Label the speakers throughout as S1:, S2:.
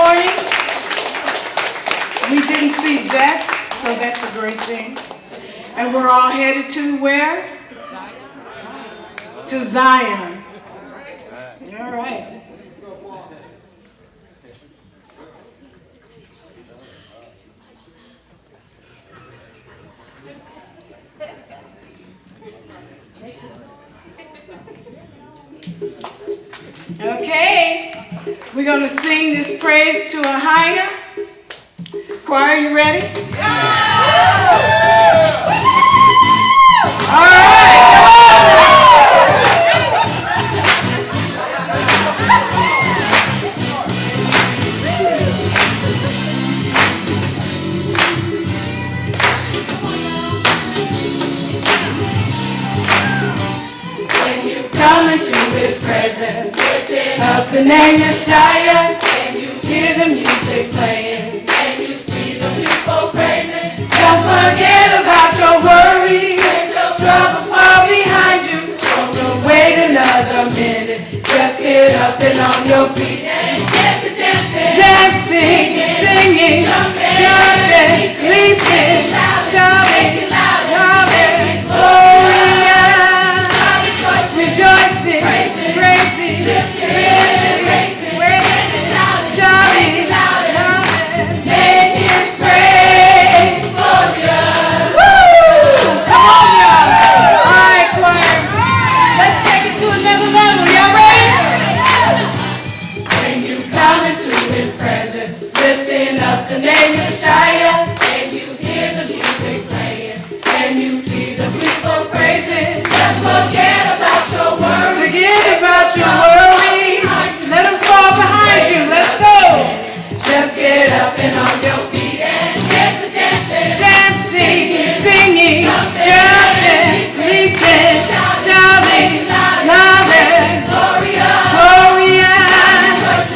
S1: morning. We didn't see death, so that's a great thing. And we're all headed to where? To Zion. All right. Okay, we're going to sing this praise to a higher. Choir, you ready? All right, when you come into His presence, lifting up the name Yeshua, and you hear the music playing, and you see the people praising, don't forget about your worries, let your troubles fall behind you. Don't wait another minute, just get up and on your feet and get to dancing, dancing, singing, jumping, leaping, shouting, shouting, oh yeah, rejoicing, praising, lifting, praising, shouting, make His praise glorious. Woo! Come on, y'all. All right, choir. Let's take it to another level. Y'all ready? When you come into His presence, lifting up the name of Yeshua, and you hear the music playing, and you see the people praising, just forget about your worries. Forget about your worries. Let them fall behind you. Let's go. Just get up and on your feet and get to dancing, dancing, singing, jumping, leaping, shouting, louder, glorious,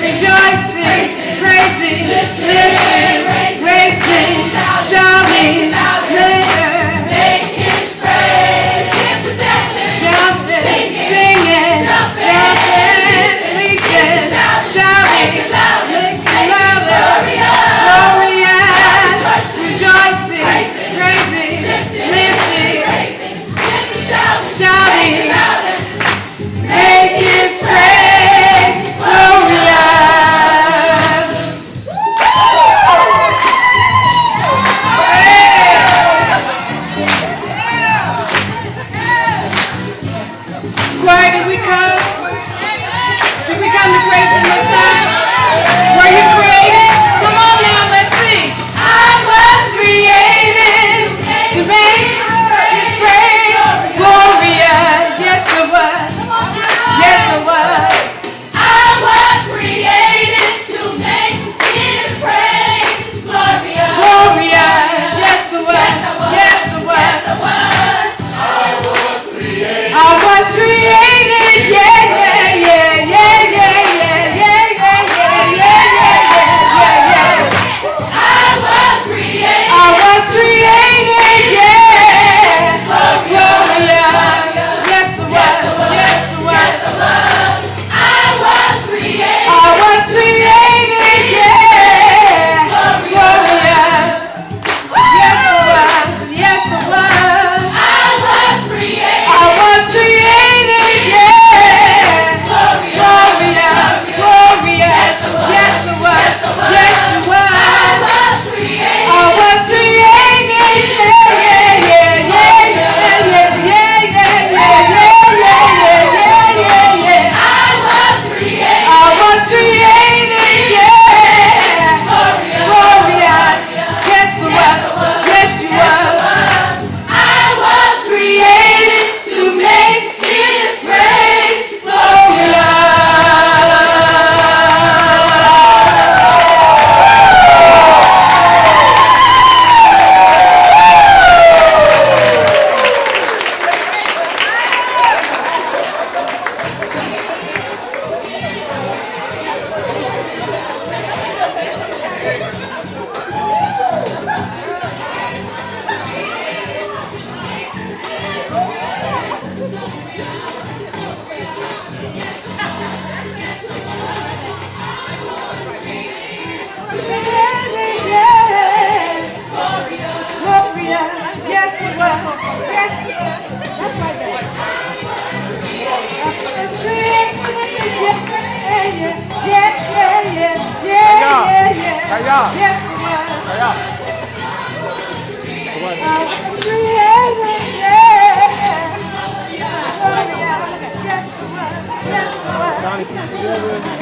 S1: rejoicing, praising, lifting, praising, shouting, louder, make His praise, get to dancing, jumping, singing, jumping, leaping, shouting, louder, glorious, rejoicing, praising, lifting, shouting, make His praise glorious. Choir, did we come? Did we come to praise Him this time? Were you created? Come on now, let's sing. I was created to make His praise glorious. Yes, Yes, it was. Creator, yeah. Yes, it was. Yes, it was.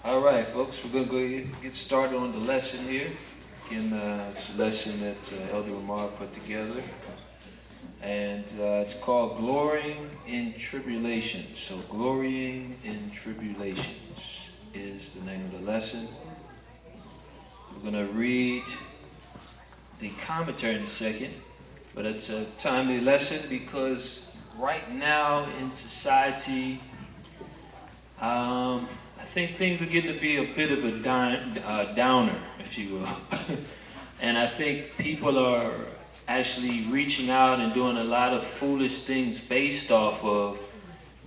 S2: All right, folks, we're going to go get started on the lesson here. Again, it's a lesson that Elder Lamar put together. And it's called Glorying in Tribulations. So, Glorying in Tribulations is the name of the lesson. We're going to read the commentary in a second. But it's a timely lesson because right now in society, I think things are getting to be a bit of a downer, if you will. And I think people are actually reaching out and doing a lot of foolish things based off of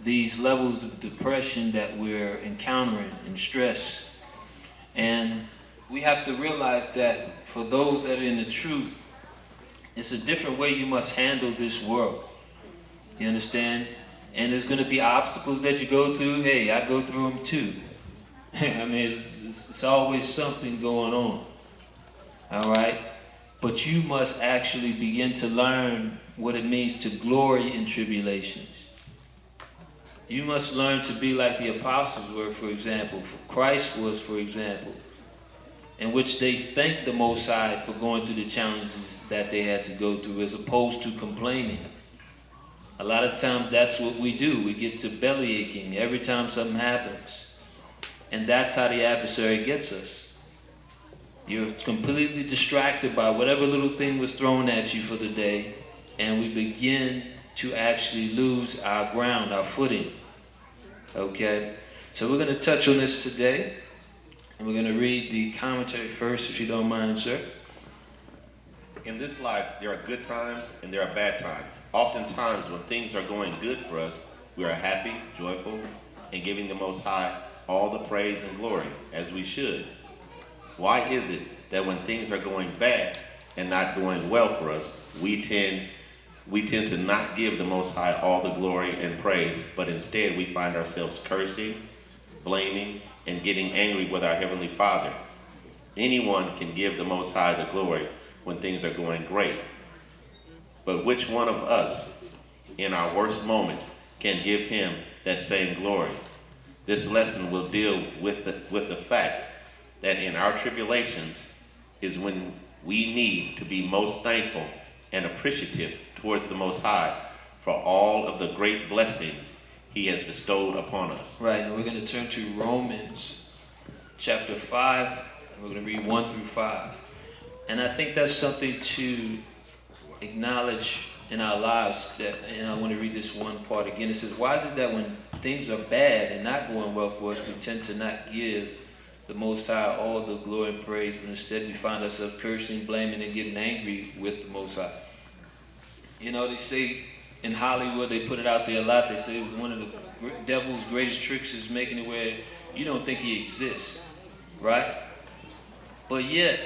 S2: these levels of depression that we're encountering and stress. And we have to realize that for those that are in the truth, it's a different way you must handle this world. You understand? And there's going to be obstacles that you go through. Hey, I go through them too. I mean, it's always something going on. All right? But you must actually begin to learn what it means to glory in tribulations. You must learn to be like the apostles were, for example. Christ was, for example, in which they thanked the Most High for going through the challenges that they had to go through as opposed to complaining. A lot of times that's what we do. We get to belly aching every time something happens. And that's how the adversary gets us. You're completely distracted by whatever little thing was thrown at you for the day, and we begin to actually lose our ground, our footing. Okay? So we're going to touch on this today, and we're going to read the commentary first, if you don't mind, sir.
S3: In this life, there are good times and there are bad times. Oftentimes, when things are going good for us, we are happy, joyful, and giving the Most High all the praise and glory, as we should. Why is it that when things are going bad and not going well for us, we tend we tend to not give the Most High all the glory and praise, but instead we find ourselves cursing, blaming, and getting angry with our Heavenly Father. Anyone can give the Most High the glory when things are going great. But which one of us, in our worst moments, can give Him that same glory? This lesson will deal with the fact that in our tribulations is when we need to be most thankful and appreciative towards the Most High for all of the great blessings He has bestowed upon us.
S2: Right, and we're going to turn to Romans chapter 5, and we're going to read 1 through 5. And I think that's something to acknowledge in our lives. That, and I want to read this one part again. It says, why is it that when things are bad and not going well for us, we tend to not give the Most High all the glory and praise, but instead we find ourselves cursing, blaming, and getting angry with the Most High? You know, they say in Hollywood, they put it out there a lot, they say it was one of the devil's greatest tricks is making it where you don't think he exists, right? But yet,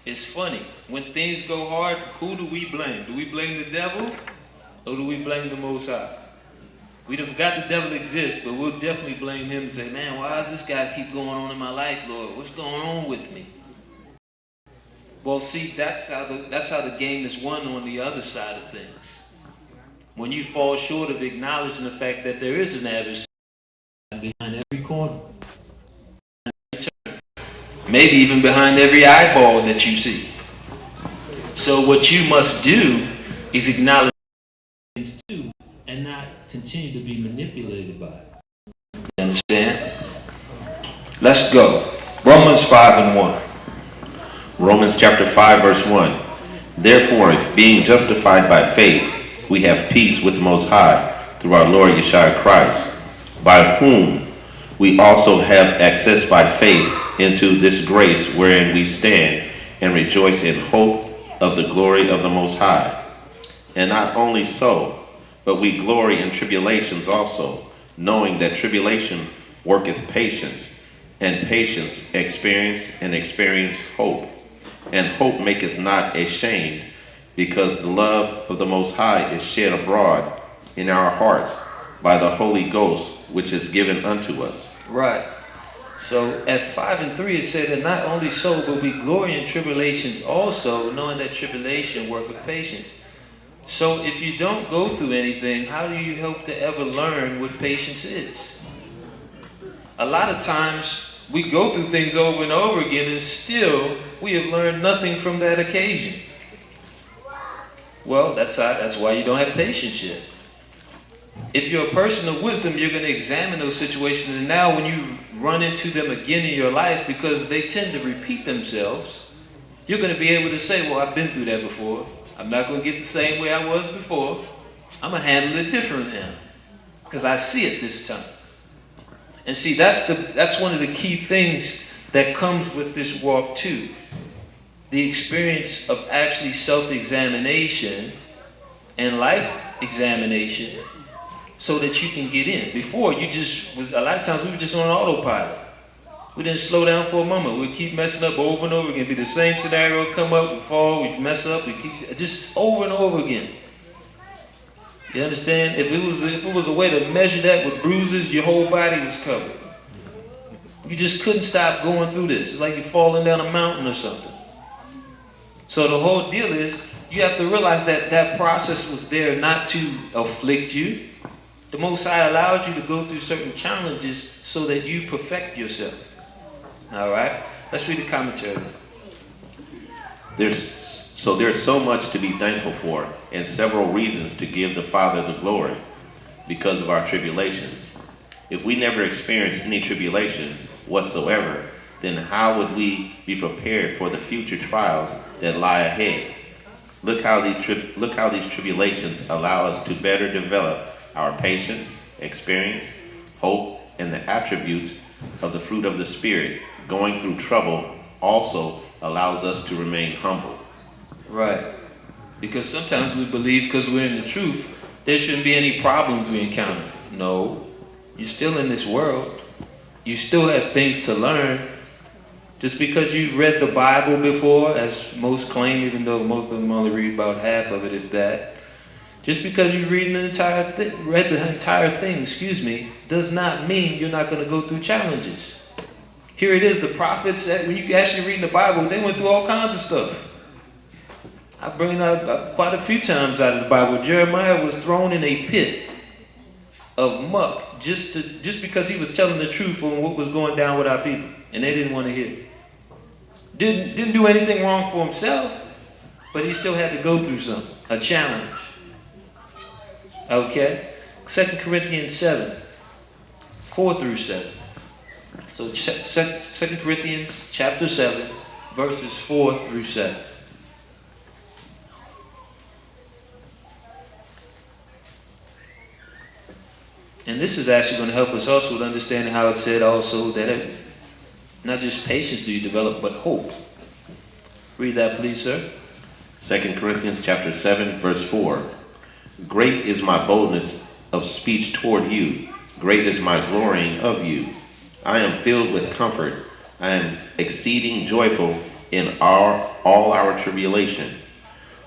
S2: it's funny, when things go hard, who do we blame? Do we blame the devil, or do we blame the Most High? We done forgot the devil exists, but we'll definitely blame him and say, man, why does this guy keep going on in my life, Lord? What's going on with me? Well, see, that's how the game is won on the other side of things. When you fall short of acknowledging the fact that there is an adversary behind every corner, maybe even behind every eyeball that you see. So what you must do is acknowledge things too, and not continue to be manipulated by it. You understand? Let's go. Romans 5 and 1.
S3: Romans chapter 5, verse 1. Therefore, being justified by faith, we have peace with the Most High through our Lord Yeshua Christ, by whom we also have access by faith into this grace wherein we stand and rejoice in hope of the glory of the Most High. And not only so, but we glory in tribulations also, knowing that tribulation worketh patience, and patience experience, and experience hope. And hope maketh not ashamed, because the love of the Most High is shed abroad in our hearts by the Holy Ghost, which is given unto us.
S2: Right. So at 5 and 3 it said that not only so, but we glory in tribulations also, knowing that tribulation worketh patience. So if you don't go through anything, how do you hope to ever learn what patience is? A lot of times we go through things over and over again and still we have learned nothing from that occasion. Well, that's why you don't have patience yet. If you're a person of wisdom, you're going to examine those situations, and now when you run into them again in your life, because they tend to repeat themselves, you're going to be able to say, well, I've been through that before. I'm not going to get the same way I was before. I'm going to handle it different now because I see it this time. And see, that's one of the key things that comes with this walk too. The experience of actually self-examination and life examination so that you can get in. Before, a lot of times we were just on autopilot. We didn't slow down for a moment. We'd keep messing up over and over again. It'd be the same scenario, come up, we fall, we mess up, we keep just over and over again. You understand? If it was a way to measure that with bruises, your whole body was covered. You just couldn't stop going through this. It's like you're falling down a mountain or something. So the whole deal is, you have to realize that that process was there not to afflict you. The Most High allows you to go through certain challenges so that you perfect yourself. All right? Let's read the commentary.
S3: There's so much to be thankful for, and several reasons to give the Father the glory because of our tribulations. If we never experienced any tribulations whatsoever, then how would we be prepared for the future trials that lie ahead? Look how these tribulations allow us to better develop our patience, experience, hope, and the attributes of the fruit of the Spirit. Going through trouble also allows us to remain humble.
S2: Right. Because sometimes we believe because we're in the truth, there shouldn't be any problems we encounter. No. You're still in this world. You still have things to learn. Just because you've read the Bible before, as most claim, even though most of them only read about half of it, is that. Just because you read the entire thing, does not mean you're not going to go through challenges. Here it is, the prophets, when you actually read the Bible, they went through all kinds of stuff. I bring it out quite a few times out of the Bible. Jeremiah was thrown in a pit of muck just because he was telling the truth on what was going down with our people, and they didn't want to hear it. Didn't do anything wrong for himself, but he still had to go through something, a challenge. Okay? 2 Corinthians 7, 4 through 7. So 2 Corinthians chapter 7, verses 4 through 7. And this is actually going to help us also with understanding how it said also that not just patience do you develop, but hope. Read that, please, sir.
S3: 2 Corinthians chapter 7, verse 4. Great is my boldness of speech toward you. Great is my glorying of you. I am filled with comfort. I am exceeding joyful in all our tribulation.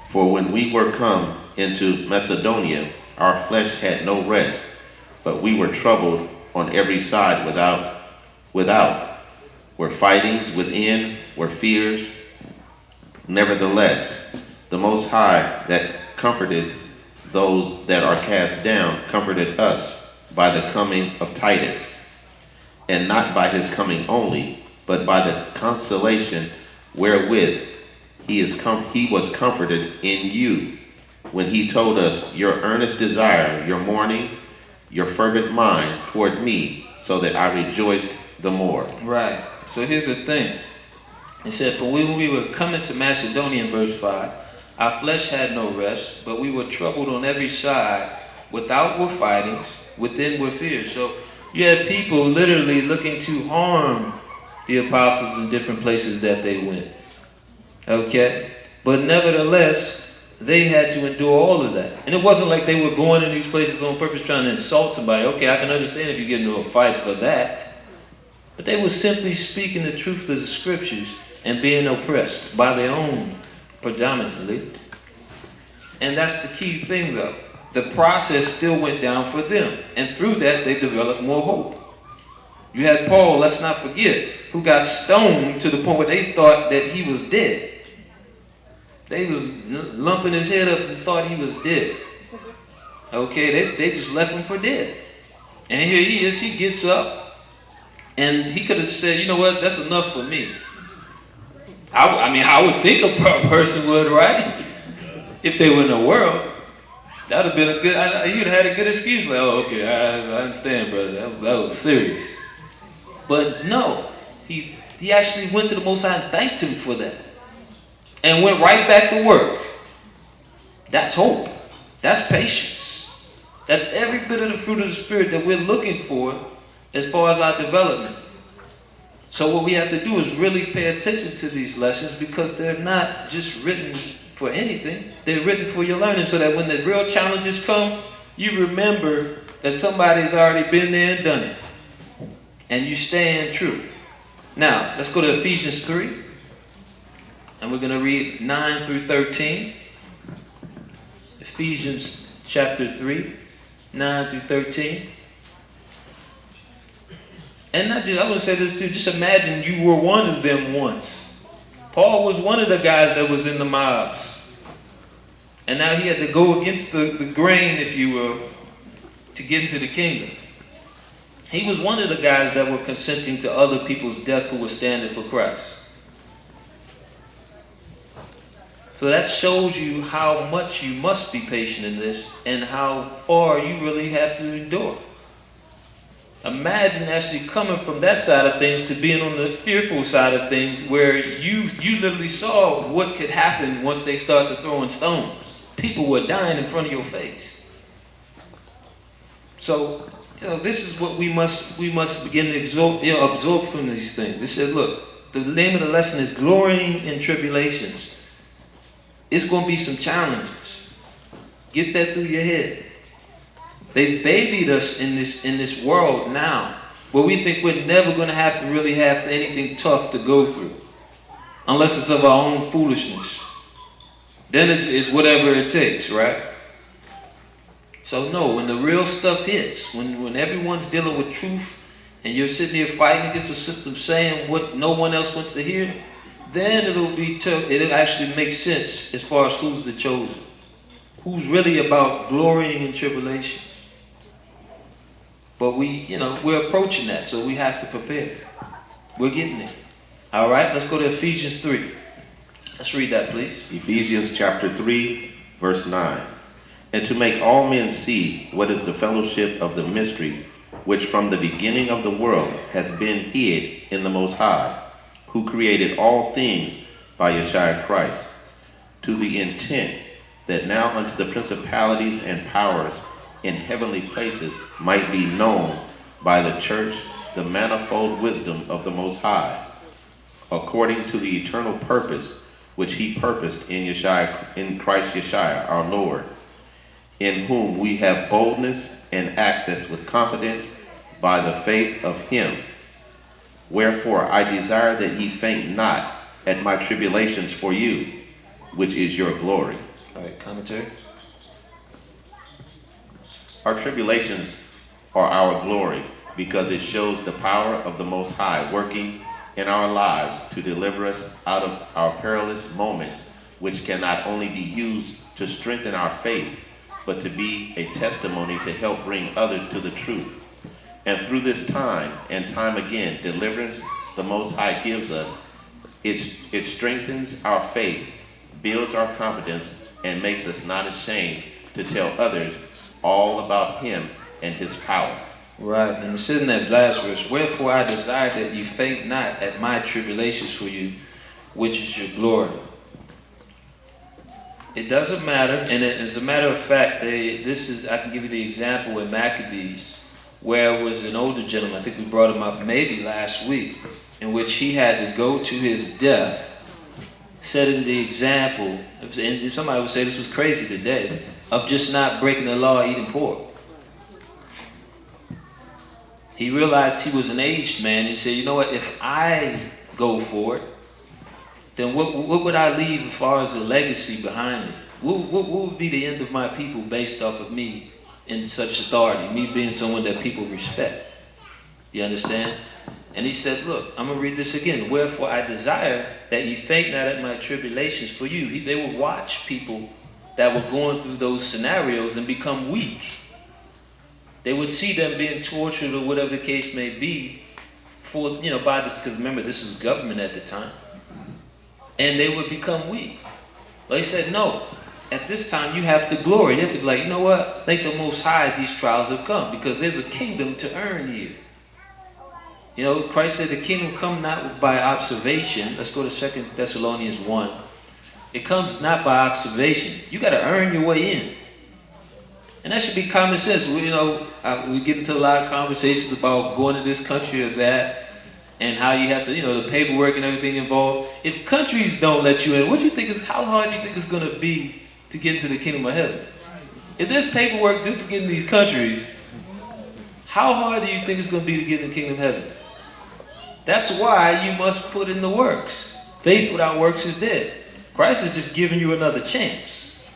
S3: For when we were come into Macedonia, our flesh had no rest, but we were troubled on every side without. Were fightings within, were fears. Nevertheless, the Most High that comforted those that are cast down comforted us by the coming of Titus, and not by his coming only, but by the consolation wherewith he was comforted in you, when he told us your earnest desire, your mourning, your fervent mind toward me, so that I rejoiced the more.
S2: Right. So here's the thing. It said, for when we were coming to Macedonia, in verse 5, our flesh had no rest, but we were troubled on every side. Without were fightings, within were fears. So you had people literally looking to harm the apostles in different places that they went. Okay? But nevertheless, they had to endure all of that. And it wasn't like they were going in these places on purpose trying to insult somebody. Okay, I can understand if you get into a fight for that. But they were simply speaking the truth of the scriptures and being oppressed by their own predominantly. And that's the key thing though. The process still went down for them. And through that, they developed more hope. You had Paul, let's not forget, who got stoned to the point where they thought that he was dead. They was lumping his head up and thought he was dead. Okay, they just left him for dead. And here he is, he gets up, and he could have said, you know what, that's enough for me. I would think a person would, right? If they were in the world. That would have been you'd have had a good excuse. Like, oh, okay, I understand, brother. That was serious. But no, he actually went to the Most High and thanked him for that. And went right back to work. That's hope. That's patience. That's every bit of the fruit of the Spirit that we're looking for as far as our development. So what we have to do is really pay attention to these lessons, because they're not just written for anything. They're written for your learning, so that when the real challenges come, you remember that somebody's already been there and done it. And you stand true. Now, let's go to Ephesians 3. And we're going to read 9 through 13. Ephesians chapter 3, 9 through 13. And not just, I want to say this too, just imagine you were one of them once. Paul was one of the guys that was in the mobs. And now he had to go against the grain, if you will, to get into the kingdom. He was one of the guys that were consenting to other people's death who were standing for Christ. So that shows you how much you must be patient in this and how far you really have to endure. Imagine actually coming from that side of things to being on the fearful side of things, where you literally saw what could happen once they started throwing stones. People were dying in front of your face. So, this is what we must begin to absorb from these things. It says, look, the name of the lesson is glorying in tribulations. It's going to be some challenges. Get that through your head. They babied us in this world now, where we think we're never going to have to really have anything tough to go through, unless it's of our own foolishness. Then it's whatever it takes, right? So no, when the real stuff hits, when everyone's dealing with truth, and you're sitting here fighting against a system saying what no one else wants to hear, then it'll actually make sense as far as who's the chosen, who's really about glorying in tribulation. But we're approaching that, so we have to prepare. We're getting there. All right, let's go to Ephesians 3. Let's read that, please.
S3: Ephesians chapter 3, verse 9. And to make all men see what is the fellowship of the mystery, which from the beginning of the world has been hid in the Most High, who created all things by Yeshua Christ, to the intent that now unto the principalities and powers in heavenly places might be known by the church the manifold wisdom of the Most High, according to the eternal purpose which he purposed in Christ Yeshua our Lord, in whom we have boldness and access with confidence by the faith of him. Wherefore I desire that ye faint not at my tribulations for you, which is your glory.
S2: All right, commentary.
S3: Our tribulations are our glory, because it shows the power of the Most High working in our lives to deliver us out of our perilous moments, which can not only be used to strengthen our faith, but to be a testimony to help bring others to the truth. And through this time and time again, deliverance the Most High gives us, it strengthens our faith, builds our confidence, and makes us not ashamed to tell others all about him and his power.
S2: Right, and it says in that last verse, wherefore I desire that you faint not at my tribulations for you, which is your glory. It doesn't matter, and as a matter of fact, I can give you the example in Maccabees, where it was an older gentleman, I think we brought him up maybe last week, in which he had to go to his death, setting the example, and somebody would say this was crazy today, of just not breaking the law eating pork. He realized he was an aged man, and he said, you know what, if I go for it, then what would I leave as far as a legacy behind me? What would be the end of my people based off of me in such authority, me being someone that people respect? You understand? And he said, look, I'm going to read this again. Wherefore I desire that ye faint not at my tribulations for you. They would watch people that were going through those scenarios and become weak. They would see them being tortured or whatever the case may be by this, because remember, this was government at the time. And they would become weak. But he said, no, at this time you have to glory. You have to be like, you know what? Thank the Most High these trials have come, because there's a kingdom to earn here. You know, Christ said the kingdom come not by observation. Let's go to 2 Thessalonians 1. It comes not by observation. You got to earn your way in. And that should be common sense. We get into a lot of conversations about going to this country or that, and how you have to, the paperwork and everything involved. If countries don't let you in, how hard do you think it's going to be to get into the kingdom of heaven? If there's paperwork just to get in these countries, how hard do you think it's going to be to get in the kingdom of heaven? That's why you must put in the works. Faith without works is dead. Christ is just giving you another chance.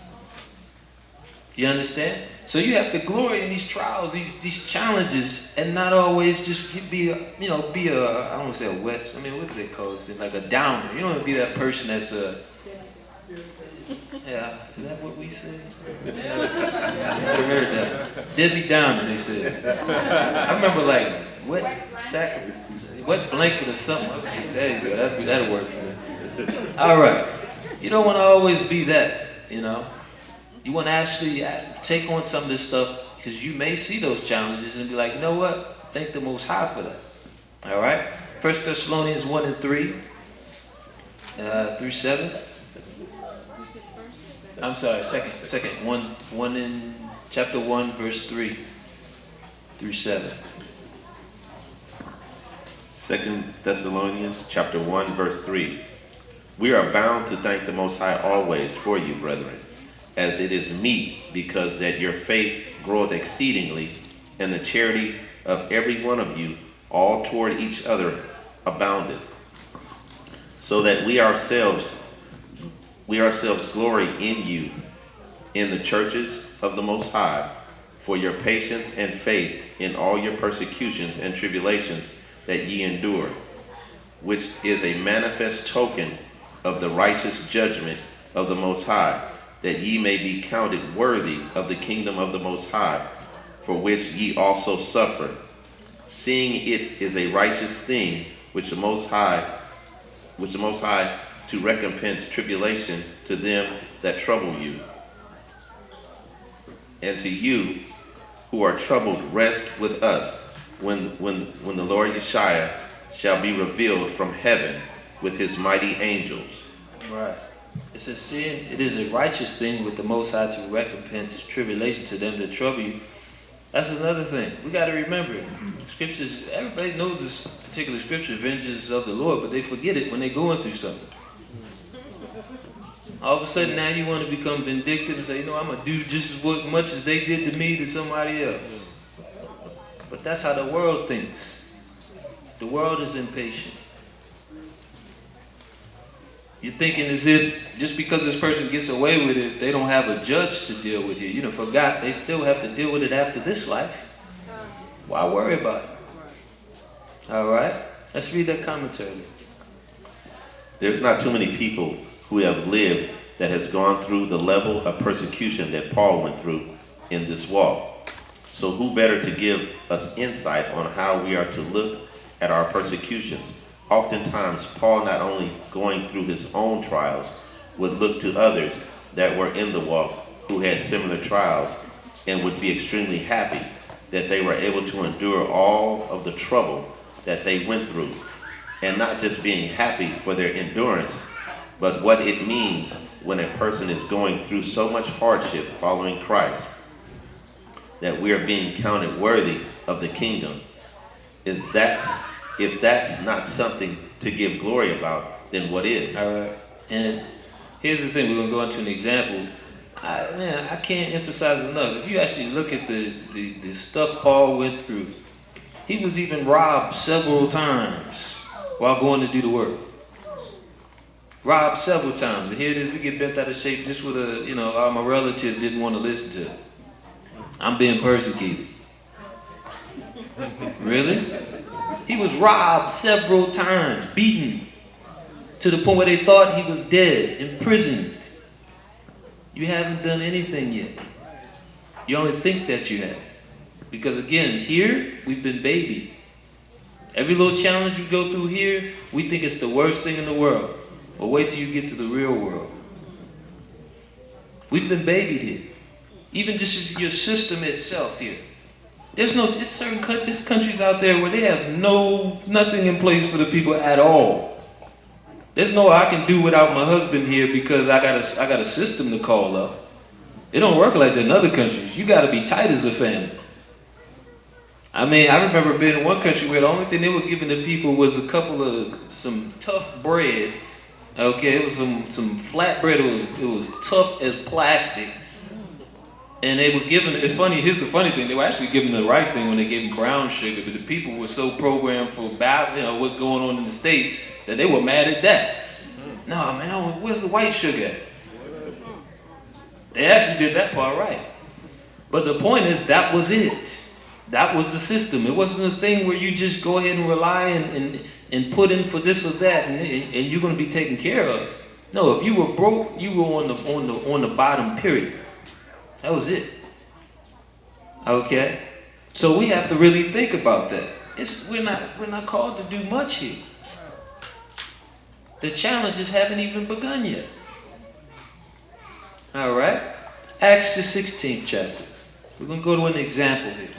S2: You understand? So you have to glory in these trials, these challenges, and not always just be I don't want to say a what do they call it? Like a downer. You don't want to be that person that's yeah, is that what we say? I never heard that. Debbie Downer, they said. I remember wet blanket or something. Okay, there you go. That'll work for me. All right. You don't want to always be that, You want to actually take on some of this stuff, because you may see those challenges and be like, you know what? Thank the Most High for that. All right? 1 Thessalonians 1 and 3 through 7. I'm sorry, second. One in chapter 1, verse 3 through 7.
S3: 2 Thessalonians chapter 1, verse 3. We are bound to thank the Most High always for you, brethren, as it is meet, because that your faith groweth exceedingly, and the charity of every one of you all toward each other aboundeth, so that we ourselves glory in you in the churches of the Most High, for your patience and faith in all your persecutions and tribulations that ye endure, which is a manifest token of the righteous judgment of the Most High, that ye may be counted worthy of the kingdom of the Most High, for which ye also suffer, seeing it is a righteous thing which the Most High to recompense tribulation to them that trouble you, and to you who are troubled rest with us when the Lord Yeshua shall be revealed from heaven with his mighty angels.
S2: Right. It says, seeing it is a righteous thing with the Most High to recompense tribulation to them that trouble you. That's another thing. We got to remember, scriptures, everybody knows this particular scripture, vengeance of the Lord, but they forget it when they're going through something. All of a sudden now you want to become vindictive and say, you know, I'm going to do just as much as they did to me to somebody else. But that's how the world thinks. The world is impatient. You're thinking as if just because this person gets away with it, they don't have a judge to deal with you. You know, forgot they still have to deal with it after this life. Why worry about it? All right? Let's read that commentary.
S3: There's not too many people who have lived that has gone through the level of persecution that Paul went through in this walk. So who better to give us insight on how we are to look at our persecutions? Oftentimes, Paul, not only going through his own trials, would look to others that were in the walk who had similar trials and would be extremely happy that they were able to endure all of the trouble that they went through. And not just being happy for their endurance, but what it means when a person is going through so much hardship following Christ, that we are being counted worthy of the kingdom. If that's not something to give glory about, then what is?
S2: All right. And here's the thing. We're going to go into an example. I can't emphasize enough. If you actually look at the stuff Paul went through, he was even robbed several times while going to do the work. Robbed several times. And here it is, we get bent out of shape just with my relative didn't want to listen to. I'm being persecuted. Really? He was robbed several times, beaten, to the point where they thought he was dead, imprisoned. You haven't done anything yet. You only think that you have. Because again, here, we've been babied. Every little challenge you go through here, we think it's the worst thing in the world. But wait till you get to the real world. We've been babied here. Even just your system itself here. It's countries out there where they have nothing in place for the people at all. There's no I can do without my husband here because I got a system to call up. It don't work like that in other countries. You got to be tight as a family. I mean, I remember being in one country where the only thing they were giving the people was some tough bread. Okay, it was some flat bread. It was tough as plastic. And they were giving, it's funny, here's the funny thing, they were actually giving the right thing when they gave them brown sugar, but the people were so programmed for what's going on in the States that they were mad at that. No, man, where's the white sugar at? They actually did that part right. But the point is, that was it. That was the system. It wasn't a thing where you just go ahead and rely and put in for this or that and you're going to be taken care of. No, if you were broke, you were on the bottom, period. That was it. Okay? So we have to really think about that. We're not called to do much here. The challenges haven't even begun yet. All right? Acts the 16th chapter. We're going to go to an example here.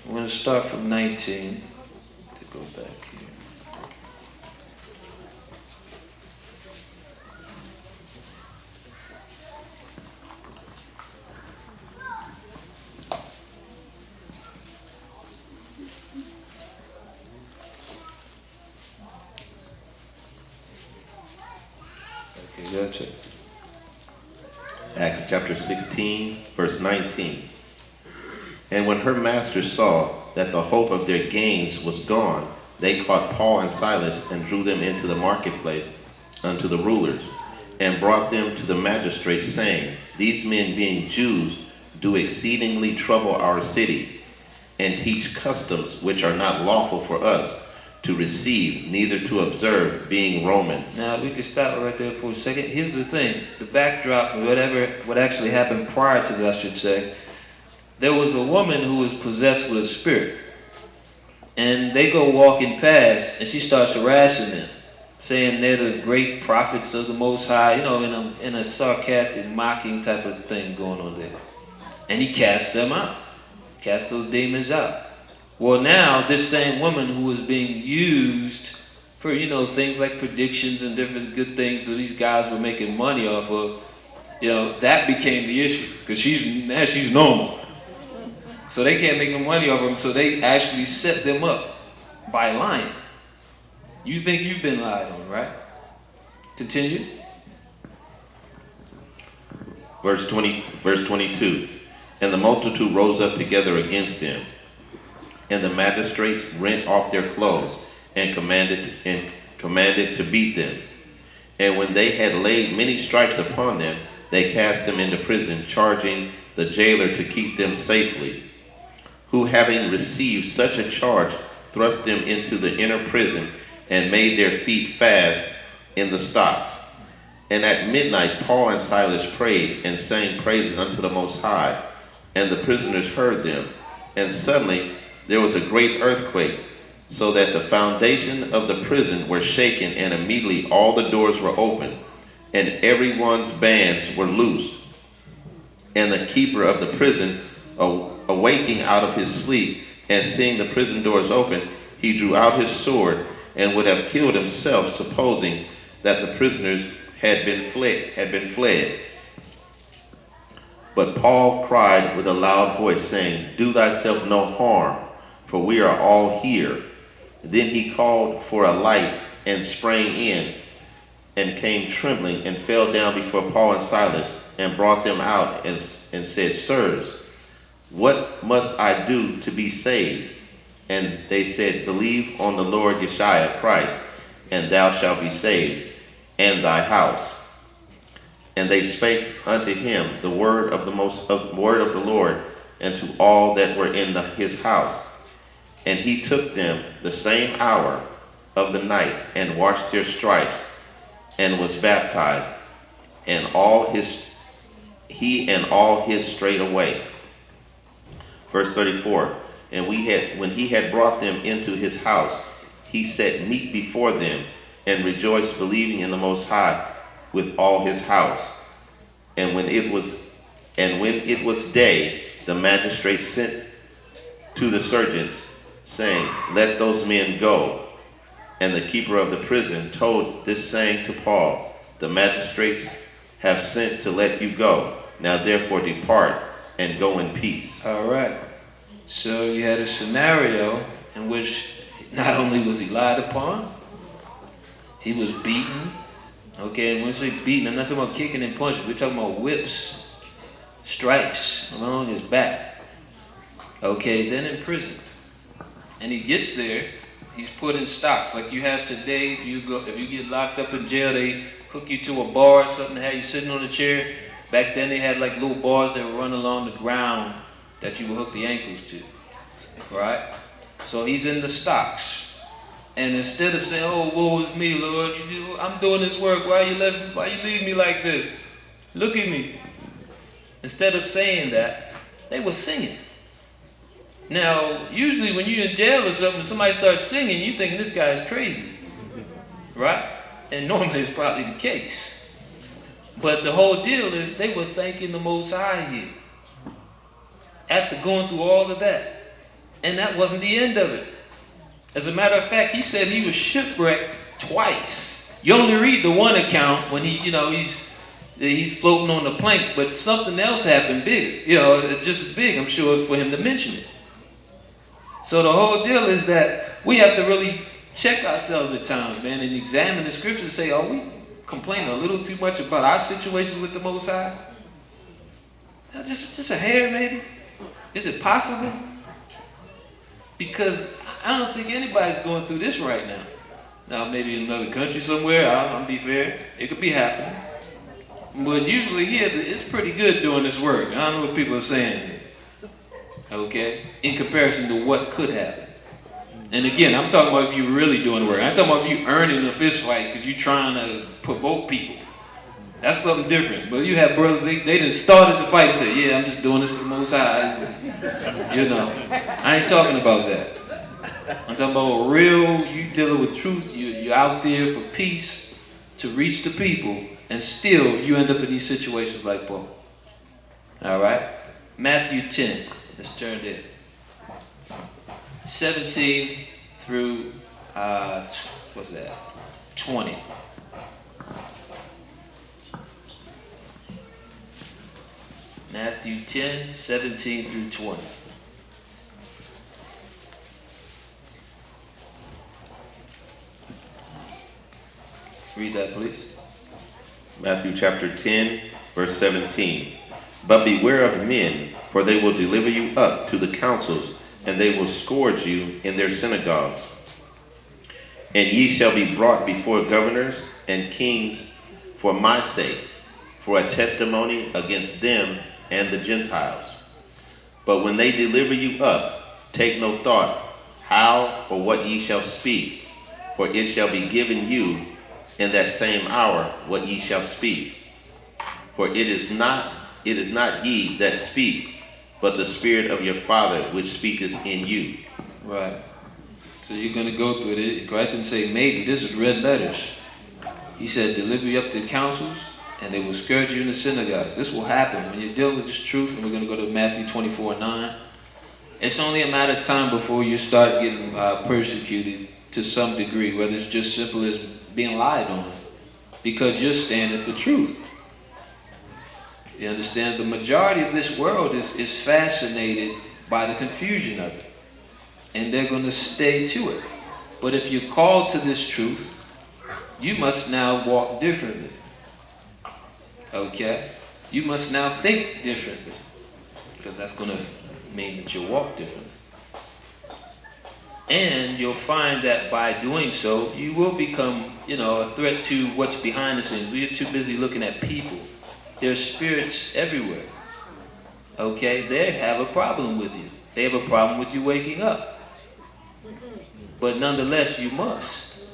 S2: We're going to start from 19 to go back here. Okay, gotcha.
S3: Acts chapter 16, verse 19. And when her masters saw that the hope of their gains was gone, they caught Paul and Silas and drew them into the marketplace unto the rulers. and brought them to the magistrates, saying, These men, being Jews, do exceedingly trouble our city, and teach customs which are not lawful for us to receive, neither to observe, being Romans.
S2: Now, we can stop right there for a second. Here's the thing. The backdrop, what actually happened prior to that, I should say. There was a woman who was possessed with a spirit. And they go walking past, and she starts harassing them, saying they're the great prophets of the Most High, in a sarcastic, mocking type of thing going on there. And he cast them out, cast those demons out. Well, now this same woman who was being used for, things like predictions and different good things that these guys were making money off of, that became the issue, because she's normal. So they can't make no money off them, so they actually set them up by lying. You think you've been lied on, right? Continue.
S3: Verse 22. And the multitude rose up together against him, and the magistrates rent off their clothes and commanded to beat them. And when they had laid many stripes upon them, they cast them into prison, charging the jailer to keep them safely, who, having received such a charge, thrust them into the inner prison and made their feet fast in the stocks. And at midnight Paul and Silas prayed and sang praises unto the Most High, and the prisoners heard them. And suddenly there was a great earthquake, so that the foundation of the prison were shaken, and immediately all the doors were opened, and everyone's bands were loosed. And the keeper of the prison, awaking out of his sleep and seeing the prison doors open, he drew out his sword and would have killed himself, supposing that the prisoners had been fled. But Paul cried with a loud voice, saying, Do thyself no harm, for we are all here. Then he called for a light and sprang in, and came trembling and fell down before Paul and Silas, and brought them out and said, Sirs, what must I do to be saved? And they said, Believe on the Lord Yeshua Christ, and thou shalt be saved, and thy house. And they spake unto him the word of the Lord, and to all that were in his house. And he took them the same hour of the night, and washed their stripes, and was baptized, and he and all his straightway. Verse 34. And when he had brought them into his house, he set meat before them, and rejoiced, believing in the Most High with all his house. And when it was day, the magistrates sent to the sergeants, saying, Let those men go. And the keeper of the prison told this saying to Paul, The magistrates have sent to let you go. Now therefore depart, and go in peace.
S2: All right. So you had a scenario in which not only was he lied upon, he was beaten. Okay, and when we say beaten, I'm not talking about kicking and punching. We're talking about whips, stripes along his back. Okay, then in prison. And he gets there, he's put in stocks. Like you have today, if you get locked up in jail, they hook you to a bar or something, have you sitting on a chair. Back then they had like little bars that would run along the ground that you would hook the ankles to. Right? So he's in the stocks. And instead of saying, oh, woe is me, Lord, I'm doing this work, why you leave me like this? Look at me. Instead of saying that, they were singing. Now, usually when you're in jail or something, somebody starts singing, you think this guy's crazy. Right? And normally it's probably the case. But the whole deal is they were thanking the Most High here. After going through all of that. And that wasn't the end of it. As a matter of fact, he said he was shipwrecked twice. You only read the one account when he's floating on the plank, but something else happened big. Just as big, I'm sure, for him to mention it. So the whole deal is that we have to really check ourselves at times, man, and examine the scriptures and say, are we complaining a little too much about our situation with the Most High? Just a hair, maybe? Is it possible? Because I don't think anybody's going through this right now. Now, maybe in another country somewhere, I'm be fair, it could be happening. But usually here, it's pretty good doing this work. I don't know what people are saying here. Okay? In comparison to what could happen. And again, I'm talking about if you're really doing the work. I'm talking about if you earning a fist fight because you're trying to provoke people. That's something different. But you have brothers, they done started the fight and said, yeah, I'm just doing this for the Most High. You know, I ain't talking about that. I'm talking about real, you dealing with truth, you're out there for peace, to reach the people, and still you end up in these situations like Paul. All right? Matthew 10. Let's turn there. 17 through, 20. Matthew 10, 17 through 20. Read that, please.
S3: Matthew chapter 10, verse 17. But beware of men, for they will deliver you up to the councils, and they will scourge you in their synagogues. And ye shall be brought before governors and kings for my sake, for a testimony against them and the Gentiles. But when they deliver you up, take no thought how or what ye shall speak, for it shall be given you in that same hour what ye shall speak. For it is not ye that speak, but the Spirit of your Father which speaketh in you.
S2: Right. So you're going to go through it. Christ didn't say maybe. This is red letters. He said, deliver you up to councils, and they will scourge you in the synagogues. This will happen when you're dealing with this truth, and we're going to go to Matthew 24:9. It's only a matter of time before you start getting persecuted to some degree, whether it's just simple as being lied on, because you're standing for truth. You understand? The majority of this world is fascinated by the confusion of it, and they're going to stay to it. But if you're called to this truth, you must now walk differently. Okay? You must now think differently, because that's going to mean that you walk differently. And you'll find that by doing so, you will become, a threat to what's behind the scenes. We're too busy looking at people. There's spirits everywhere. Okay? They have a problem with you. They have a problem with you waking up. But nonetheless, you must.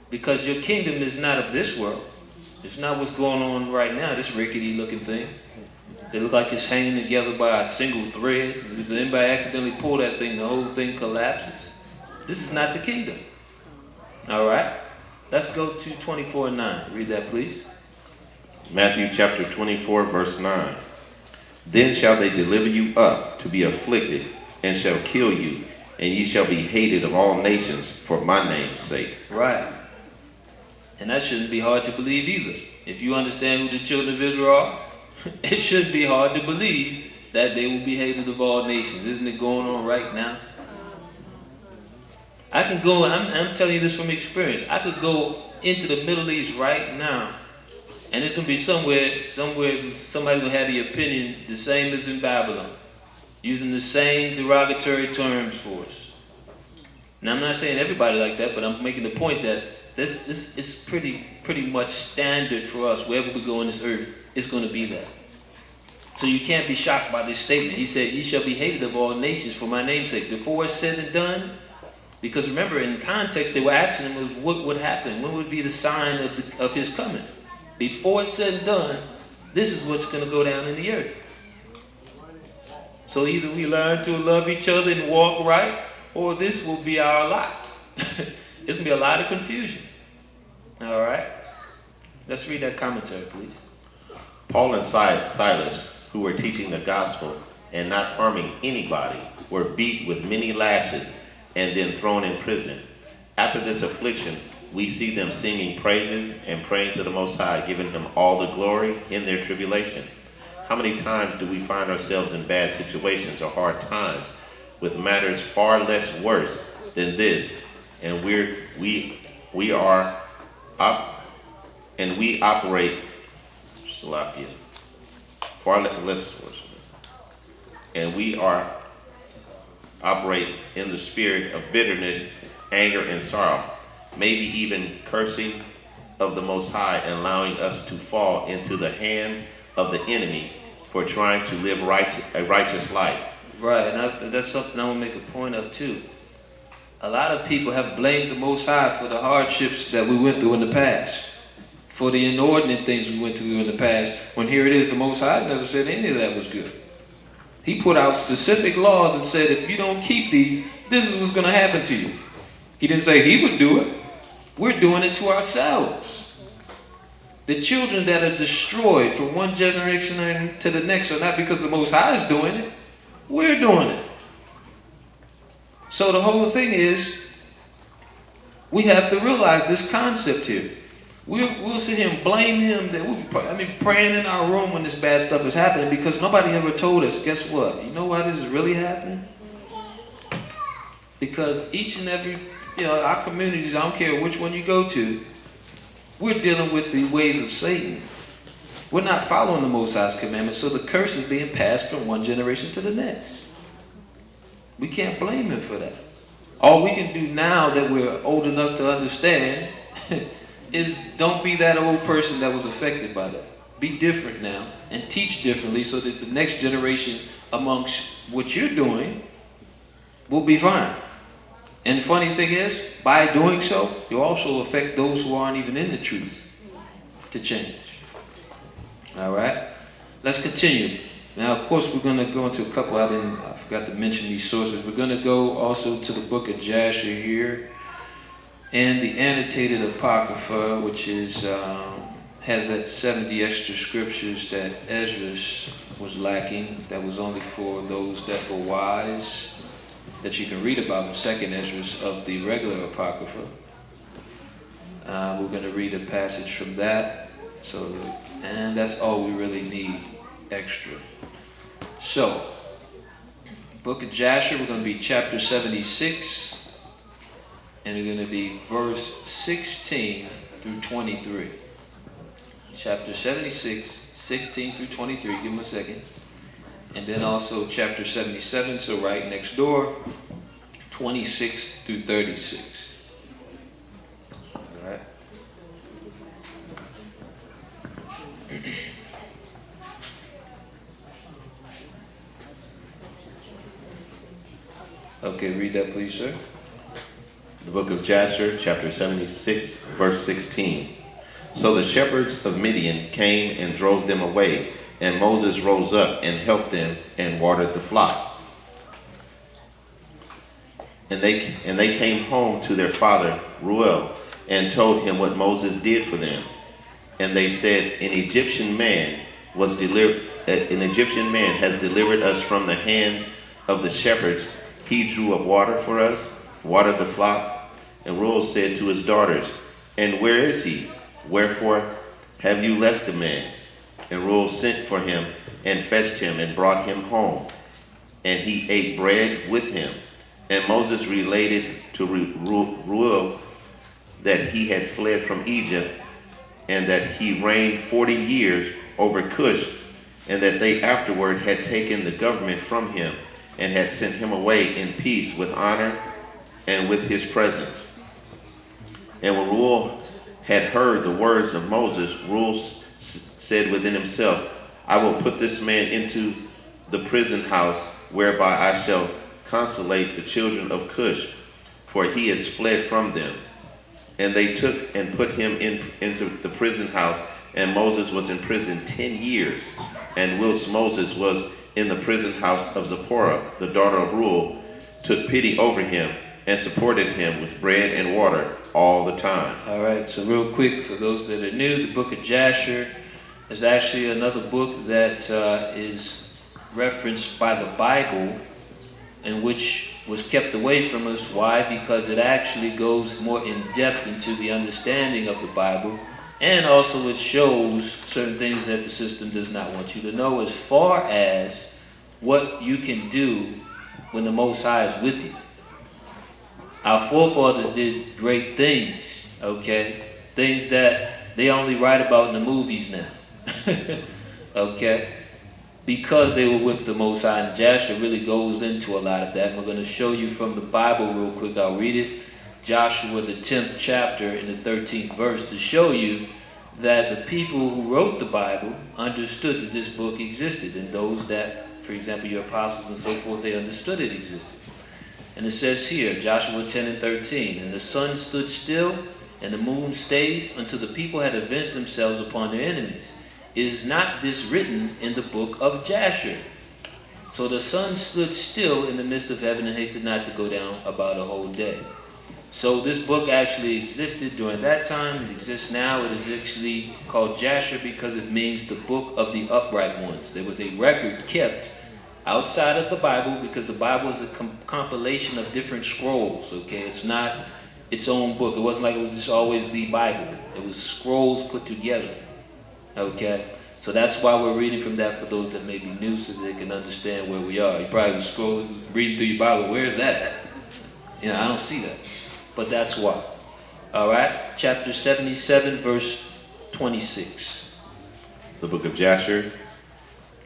S2: Because your kingdom is not of this world. It's not what's going on right now, this rickety looking thing. They look like it's hanging together by a single thread. If anybody accidentally pull that thing, the whole thing collapses. This is not the kingdom. All right? Let's go to 24:9. Read that, please.
S3: Matthew chapter 24, verse 9. Then shall they deliver you up to be afflicted, and shall kill you, and ye shall be hated of all nations for my name's sake.
S2: Right. And that shouldn't be hard to believe either. If you understand who the children of Israel are, it shouldn't be hard to believe that they will be hated of all nations. Isn't it going on right now? I can go, I'm telling you this from experience. I could go into the Middle East right now, and it's going to be somewhere somebody's going to have the opinion the same as in Babylon, using the same derogatory terms for us. Now, I'm not saying everybody like that, but I'm making the point that this is pretty much standard for us. Wherever we go on this earth, it's going to be that. So you can't be shocked by this statement. He said, ye shall be hated of all nations for my name's sake. Before it's said and done, because remember, in context, they were asking him what would happen. When would be the sign of his coming? Before it's said and done, this is what's going to go down in the earth. So either we learn to love each other and walk right, or this will be our lot. It's going to be a lot of confusion. All right? Let's read that commentary, please.
S3: Paul and Silas, who were teaching the gospel and not harming anybody, were beat with many lashes and then thrown in prison. After this affliction, we see them singing praises and praying to the Most High, giving him all the glory in their tribulation. How many times do we find ourselves in bad situations or hard times with matters far less worse than this, and we operate far less worse, and we operate in the spirit of bitterness, anger, and sorrow, maybe even cursing of the Most High and allowing us to fall into the hands of the enemy for trying to live a righteous life.
S2: Right, and that's something I want to make a point of too. A lot of people have blamed the Most High for the hardships that we went through in the past, for the inordinate things we went through in the past, when here it is, the Most High never said any of that was good. He put out specific laws and said, if you don't keep these, this is what's going to happen to you. He didn't say he would do it. We're doing it to ourselves. The children that are destroyed from one generation to the next are not because the Most High is doing it. We're doing it. So the whole thing is, we have to realize this concept here. We'll sit here and blame him. That we'll be praying in our room when this bad stuff is happening because nobody ever told us, guess what? You know why this is really happening? Because each and every, our communities, I don't care which one you go to, we're dealing with the ways of Satan. We're not following the Most High's commandments, so the curse is being passed from one generation to the next. We can't blame him for that. All we can do now that we're old enough to understand is don't be that old person that was affected by that. Be different now and teach differently so that the next generation amongst what you're doing will be fine. And the funny thing is, by doing so, you also affect those who aren't even in the truth to change. All right? Let's continue. Now, of course, we're going to go into a couple. I forgot to mention these sources. We're going to go also to the book of Jasher here, and the annotated Apocrypha, which is has that 70 extra scriptures that Ezra was lacking. That was only for those that were wise, that you can read about in Second Ezra of the regular Apocrypha. We're going to read a passage from that. And that's all we really need extra. So, book of Jasher, we're going to be chapter 76, and we're going to be verse 16 through 23. Chapter 76, 16 through 23, give them a second. And then also chapter 77, so right next door, 26 through 36. All right. Okay, read that please, sir.
S3: The book of Jasher, chapter 76, verse 16. So the shepherds of Midian came and drove them away, and Moses rose up and helped them and watered the flock. And they came home to their father Reuel and told him what Moses did for them. And they said, an Egyptian man has delivered us from the hands of the shepherds. He drew up water for us, watered the flock. And Reuel said to his daughters, and where is he? Wherefore have you left the man? And Reuel sent for him and fetched him and brought him home. And he ate bread with him. And Moses related to Reuel that he had fled from Egypt, and that he reigned 40 years over Cush, and that they afterward had taken the government from him, and had sent him away in peace with honor and with his presence. And when Reuel had heard the words of Moses, Reuel said within himself, I will put this man into the prison house, whereby I shall consolate the children of Cush, for he has fled from them. And they took and put him into the prison house, and Moses was in prison 10 years. And whilst Moses was in the prison house of Zipporah, the daughter of Reuel, took pity over him and supported him with bread and water all the time.
S2: All right, so real quick, for those that are new, the book of Jasher is actually another book that is referenced by the Bible, and which was kept away from us. Why? Because it actually goes more in depth into the understanding of the Bible, and also it shows certain things that the system does not want you to know, as far as what you can do when the Most High is with you. Our forefathers did great things, okay? Things that they only write about in the movies now, okay? Because they were with the Most High, and Jasher really goes into a lot of that. And we're going to show you from the Bible real quick. I'll read it Joshua, the 10th chapter, in the 13th verse, to show you that the people who wrote the Bible understood that this book existed, and those that, for example, your apostles and so forth, they understood it existed. And it says here, Joshua 10 and 13, and the sun stood still, and the moon stayed, until the people had avenged themselves upon their enemies. Is not this written in the book of Jasher? So the sun stood still in the midst of heaven and hasted not to go down about a whole day. So this book actually existed during that time. It exists now. It is actually called Jasher because it means the book of the upright ones. There was a record kept outside of the Bible because the Bible is a compilation of different scrolls. Okay, it's not its own book. It wasn't like it was just always the Bible. It was scrolls put together. Okay, so that's why we're reading from that for those that may be new, so they can understand where we are. You probably was reading through your Bible. Where is that at? You know, I don't see that. But that's why. All right, chapter 77, verse 26.
S3: The book of Jasher,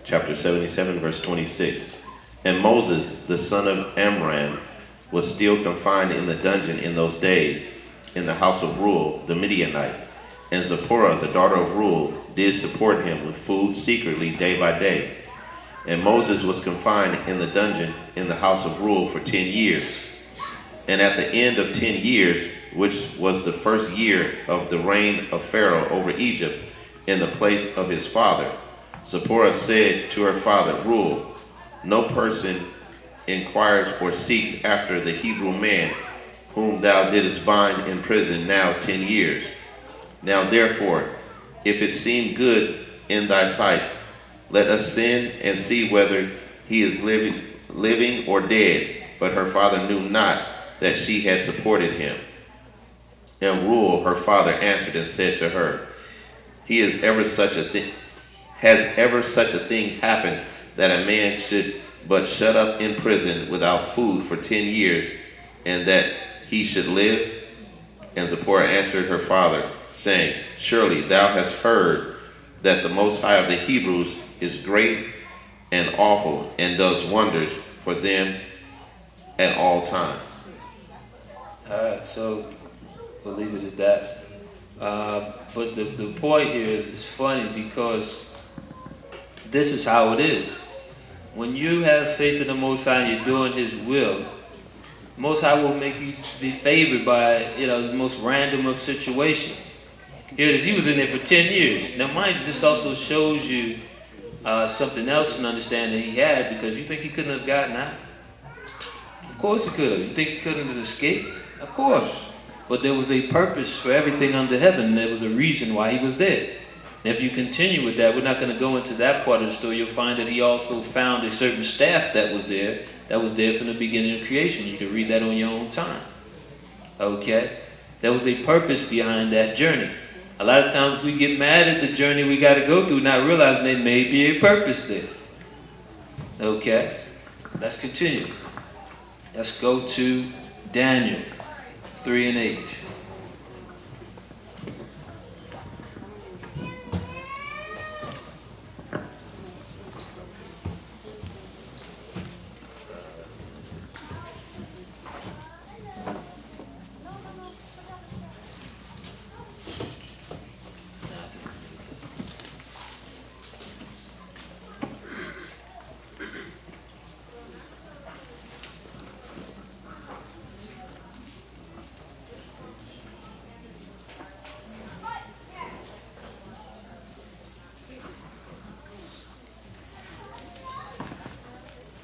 S3: chapter 77, verse 26. And Moses, the son of Amram, was still confined in the dungeon in those days, in the house of Reuel, the Midianite. And Zipporah, the daughter of Reuel, did support him with food secretly day by day. And Moses was confined in the dungeon in the house of Reuel for 10 years. And at the end of 10 years, which was the first year of the reign of Pharaoh over Egypt, in the place of his father, Zipporah said to her father Reuel, no person inquires or seeks after the Hebrew man, whom thou didst bind in prison now 10 years. Now therefore, if it seem good in thy sight, let us send and see whether he is living or dead. But her father knew not that she had supported him. And Reuel, her father, answered and said to her, has ever such a thing happened, that a man should but shut up in prison without food for 10 years, and that he should live? And Zipporah answered her father, saying, surely thou hast heard that the Most High of the Hebrews is great and awful, and does wonders for them at all times.
S2: All right, so we'll leave it at that. But the point here is, it's funny because this is how it is. When you have faith in the Most High and you're doing His will, the Most High will make you be favored by, the most random of situations. Here it is, he was in there for 10 years. Now mind you, this also shows you something else and understanding he had, because you think he couldn't have gotten out? Of course he could have. You think he couldn't have escaped? Of course. But there was a purpose for everything under heaven. There was a reason why he was there. And if you continue with that, we're not going to go into that part of the story. You'll find that he also found a certain staff that was there from the beginning of creation. You can read that on your own time. Okay? There was a purpose behind that journey. A lot of times we get mad at the journey we got to go through, not realizing there may be a purpose there. Okay? Let's continue. Let's go to Daniel 3 and 8.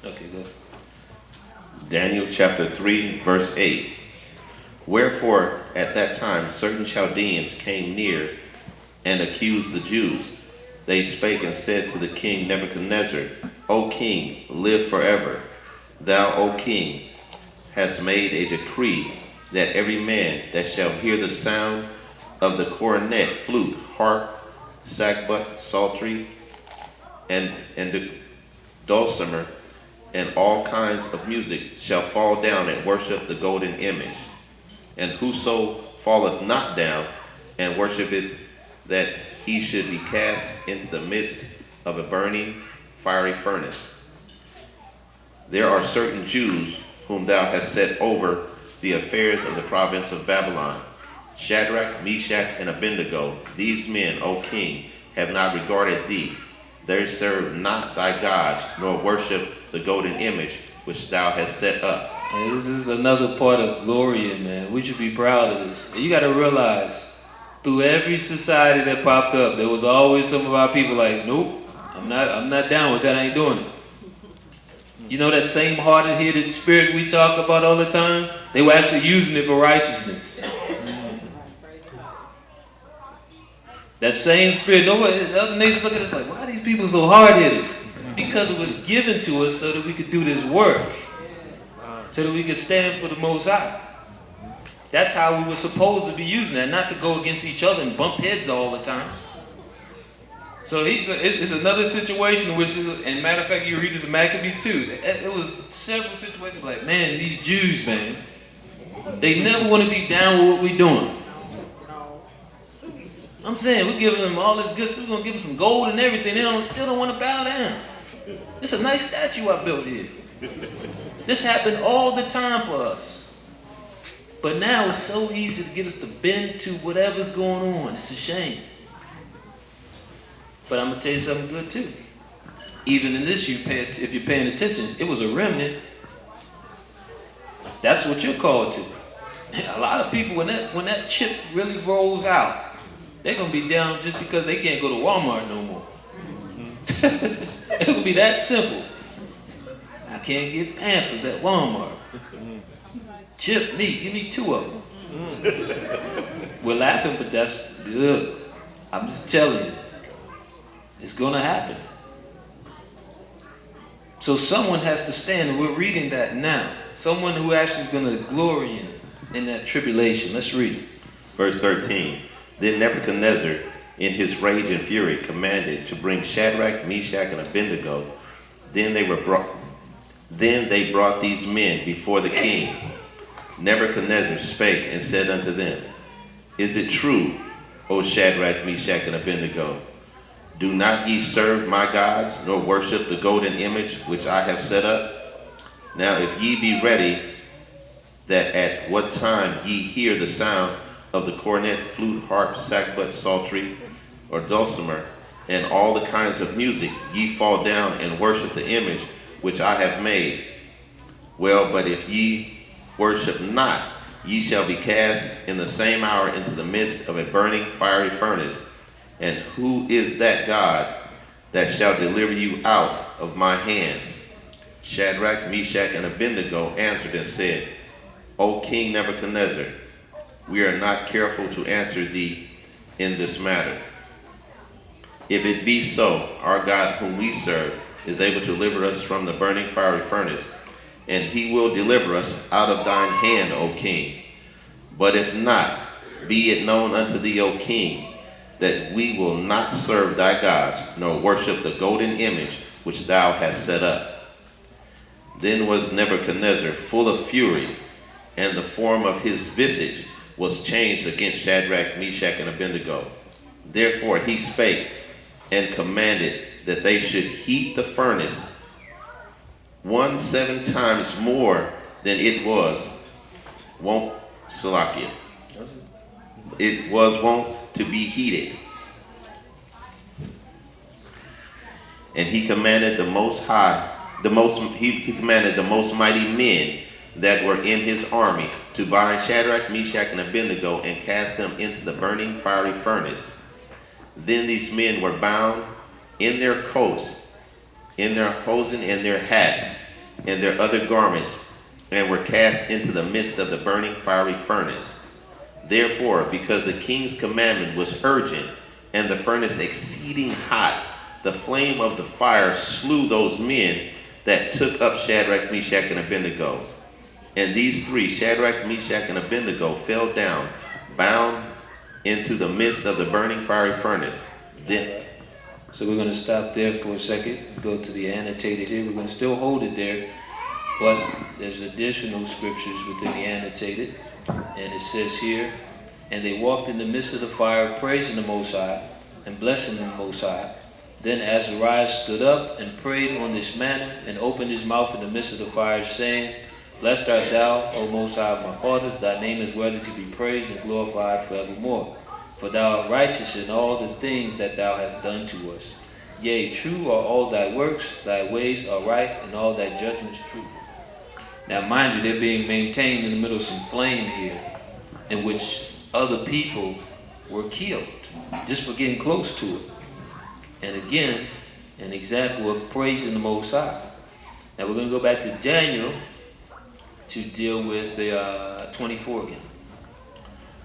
S2: Okay, go.
S3: Daniel chapter 3, verse 8. Wherefore at that time certain Chaldeans came near and accused the Jews. They spake and said to the king Nebuchadnezzar, O king, live forever. Thou, O king, hast made a decree that every man that shall hear the sound of the cornet, flute, harp, sackbut, psaltery, and the dulcimer, and all kinds of music shall fall down and worship the golden image. And whoso falleth not down and worshipeth, that he should be cast into the midst of a burning fiery furnace. There are certain Jews whom thou hast set over the affairs of the province of Babylon. Shadrach, Meshach, and Abednego, these men, O king, have not regarded thee. They serve not thy gods, nor worship the golden image which thou hast set up.
S2: And this is another part of glorying, man. We should be proud of this. And you got to realize, through every society that popped up, there was always some of our people like, nope, I'm not down with that. I ain't doing it. You know that same hard-headed spirit we talk about all the time? They were actually using it for righteousness. That same spirit, the other nations look at us like, why are these people so hard-headed? Because it was given to us so that we could do this work. So that we could stand for the Most High. That's how we were supposed to be using that, not to go against each other and bump heads all the time. So it's another situation which is, and matter of fact, you read this in Maccabees too. It was several situations like, man, these Jews, man, they never want to be down with what we're doing. I'm saying, we're giving them all this good stuff. We're going to give them some gold and everything. They still don't want to bow down. It's a nice statue I built here. This happened all the time for us. But now it's so easy to get us to bend to whatever's going on. It's a shame. But I'm going to tell you something good too. Even in this, if you're paying attention, it was a remnant. That's what you're called to. A lot of people, when that chip really rolls out, they're going to be down just because they can't go to Walmart no more. It will be that simple. I can't get Pampers at Walmart. Chip me, give me 2 of them. We're laughing, but that's good. I'm just telling you. It's going to happen. So someone has to stand, and we're reading that now. Someone who actually is going to glory in that tribulation. Let's read it. Verse 13.
S3: Then Nebuchadnezzar, in his rage and fury, commanded to bring Shadrach, Meshach, and Abednego. Then they brought these men before the king. Nebuchadnezzar spake and said unto them, Is it true, O Shadrach, Meshach, and Abednego? Do not ye serve my gods, nor worship the golden image which I have set up? Now if ye be ready, that at what time ye hear the sound of the cornet, flute, harp, sackbut, psaltery, or dulcimer, and all the kinds of music, ye fall down and worship the image which I have made. Well, but if ye worship not, ye shall be cast in the same hour into the midst of a burning fiery furnace. And who is that God that shall deliver you out of my hands? Shadrach, Meshach, and Abednego answered and said, O King Nebuchadnezzar, we are not careful to answer thee in this matter. If it be so, our God whom we serve is able to deliver us from the burning fiery furnace, and he will deliver us out of thine hand, O king. But if not, be it known unto thee, O king, that we will not serve thy gods, nor worship the golden image which thou hast set up. Then was Nebuchadnezzar full of fury, and the form of his visage was changed against Shadrach, Meshach, and Abednego. Therefore he spake and commanded that they should heat the furnace 7 times more than it was wont to be heated. And he commanded he commanded the most mighty men that were in his army to bind Shadrach, Meshach, and Abednego and cast them into the burning fiery furnace. Then these men were bound in their coats, in their hosen, and their hats, and their other garments, and were cast into the midst of the burning fiery furnace. Therefore, because the king's commandment was urgent, and the furnace exceeding hot, the flame of the fire slew those men that took up Shadrach, Meshach, and Abednego. And these 3, Shadrach, Meshach, and Abednego, fell down, bound into the midst of the burning fiery furnace. So we're going to stop there for a second, go to the annotated here. We're going to still hold it there, but there's additional scriptures within the annotated. And it says here, and they walked in the midst of the fire, praising the Most High, and blessing the Most High. Then Azariah stood up and prayed on this manner, and opened his mouth in the midst of the fire, saying,
S2: Blessed art thou, O Most High of my fathers, thy name is worthy to be praised and glorified forevermore. For thou art righteous in all the things that thou hast done to us. Yea, true are all thy works, thy ways are right, and all thy judgments true. Now mind you, they're being maintained in the middle of some flame here, in which other people were killed, just for getting close to it. And again, an example of praising the Most High. Now we're going to go back to Daniel to deal with the 24 again.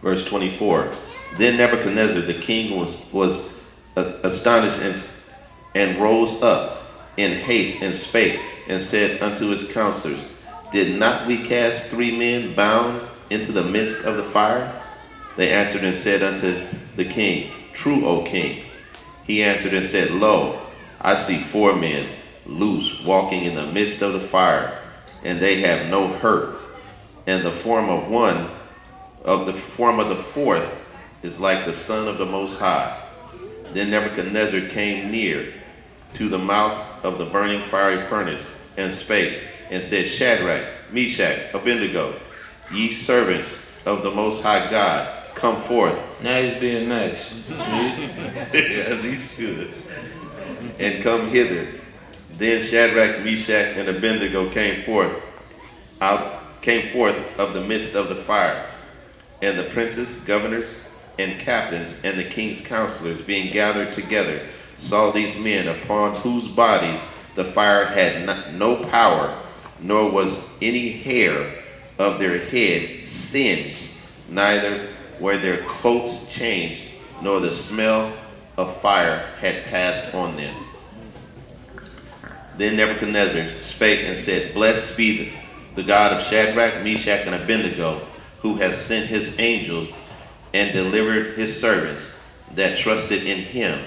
S3: Verse 24. Then Nebuchadnezzar the king was astonished and rose up in haste and spake and said unto his counselors, Did not we cast 3 men bound into the midst of the fire? They answered and said unto the king, True, O king. He answered and said, Lo, I see 4 men loose walking in the midst of the fire, and they have no hurt. And the form of the 4th is like the Son of the Most High. Then Nebuchadnezzar came near to the mouth of the burning fiery furnace, and spake, and said, Shadrach, Meshach, Abednego, ye servants of the Most High God, come forth.
S2: Now he's being nice.
S3: As he should. And come hither. Then Shadrach, Meshach, and Abednego came forth of the midst of the fire. And the princes, governors, and captains, and the king's counselors, being gathered together, saw these men, upon whose bodies the fire had no power, nor was any hair of their head singed, neither were their coats changed, nor the smell of fire had passed on them. Then Nebuchadnezzar spake and said, Blessed be the God of Shadrach, Meshach, and Abednego, who hath sent his angels and delivered his servants that trusted in him,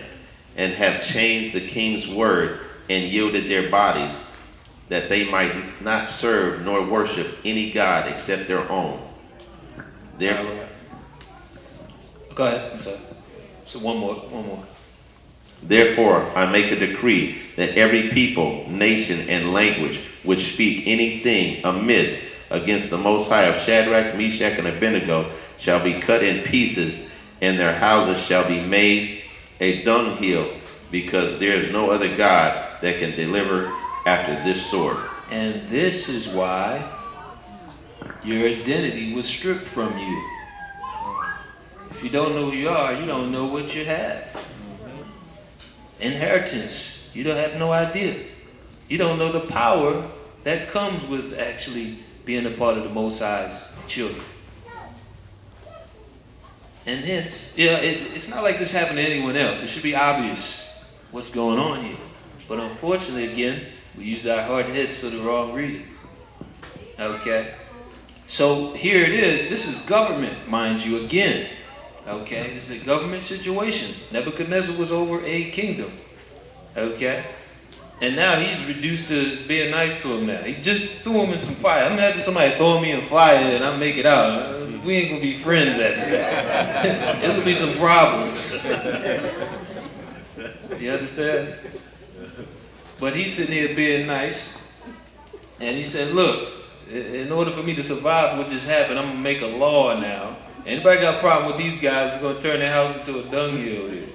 S3: and have changed the king's word and yielded their bodies, that they might not serve nor worship any god except their own. Therefore,
S2: go ahead. I'm sorry. So one more.
S3: Therefore, I make a decree that every people, nation, and language which speak anything amiss against the Most High of Shadrach, Meshach, and Abednego shall be cut in pieces, and their houses shall be made a dunghill, because there is no other God that can deliver after this sort.
S2: And this is why your identity was stripped from you. If you don't know who you are, you don't know what you have. Inheritance, you don't have no idea. You don't know the power that comes with actually being a part of the Most High's children. And hence, it's not like this happened to anyone else. It should be obvious what's going on here. But unfortunately, again, we use our hard heads for the wrong reason. Okay? So here it is. This is government, mind you, again. Okay? This is a government situation. Nebuchadnezzar was over a kingdom. Okay? And now he's reduced to being nice to him now. He just threw him in some fire. Imagine somebody throwing me in fire and I make it out. We ain't going to be friends after that. There's going to be some problems. You understand? But he's sitting here being nice. And he said, look, in order for me to survive what just happened, I'm going to make a law now. Anybody got a problem with these guys, we're going to turn their house into a dunghill here.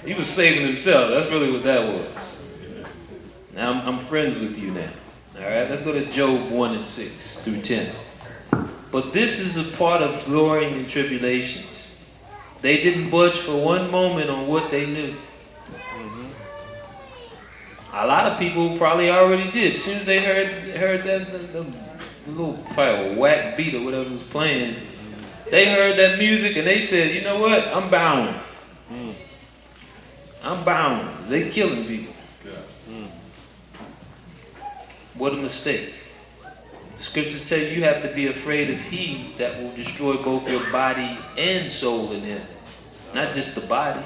S2: He was saving himself. That's really what that was. Now I'm friends with you now. All right, let's go to Job 1:6 through 10. But this is a part of glorying in tribulations. They didn't budge for one moment on what they knew. A lot of people probably already did. As soon as they heard that the little probably a whack beat or whatever was playing, they heard that music and they said, you know what? I'm bound. I'm bound. They're killing people. What a mistake. The scriptures tell you have to be afraid of he that will destroy both your body and soul in him. Not just the body.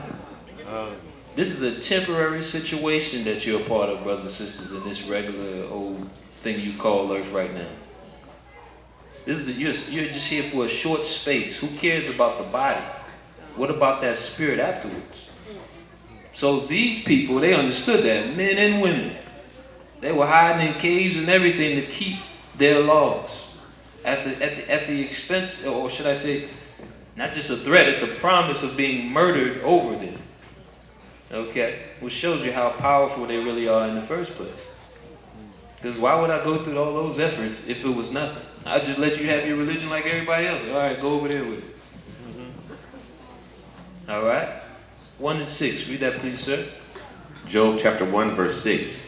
S2: This is a temporary situation that you're a part of, brothers and sisters, in this regular old thing you call earth right now. You're just here for a short space. Who cares about the body? What about that spirit afterwards? So these people, they understood that, men and women. They were hiding in caves and everything to keep their laws at the expense, or should I say, not just a threat, at the promise of being murdered over them. Okay? Which shows you how powerful they really are in the first place. Because why would I go through all those efforts if it was nothing? I'd just let you have your religion like everybody else. All right, go over there with it. All right? 1 and 6. Read that, please, sir.
S3: Job chapter 1, verse 6.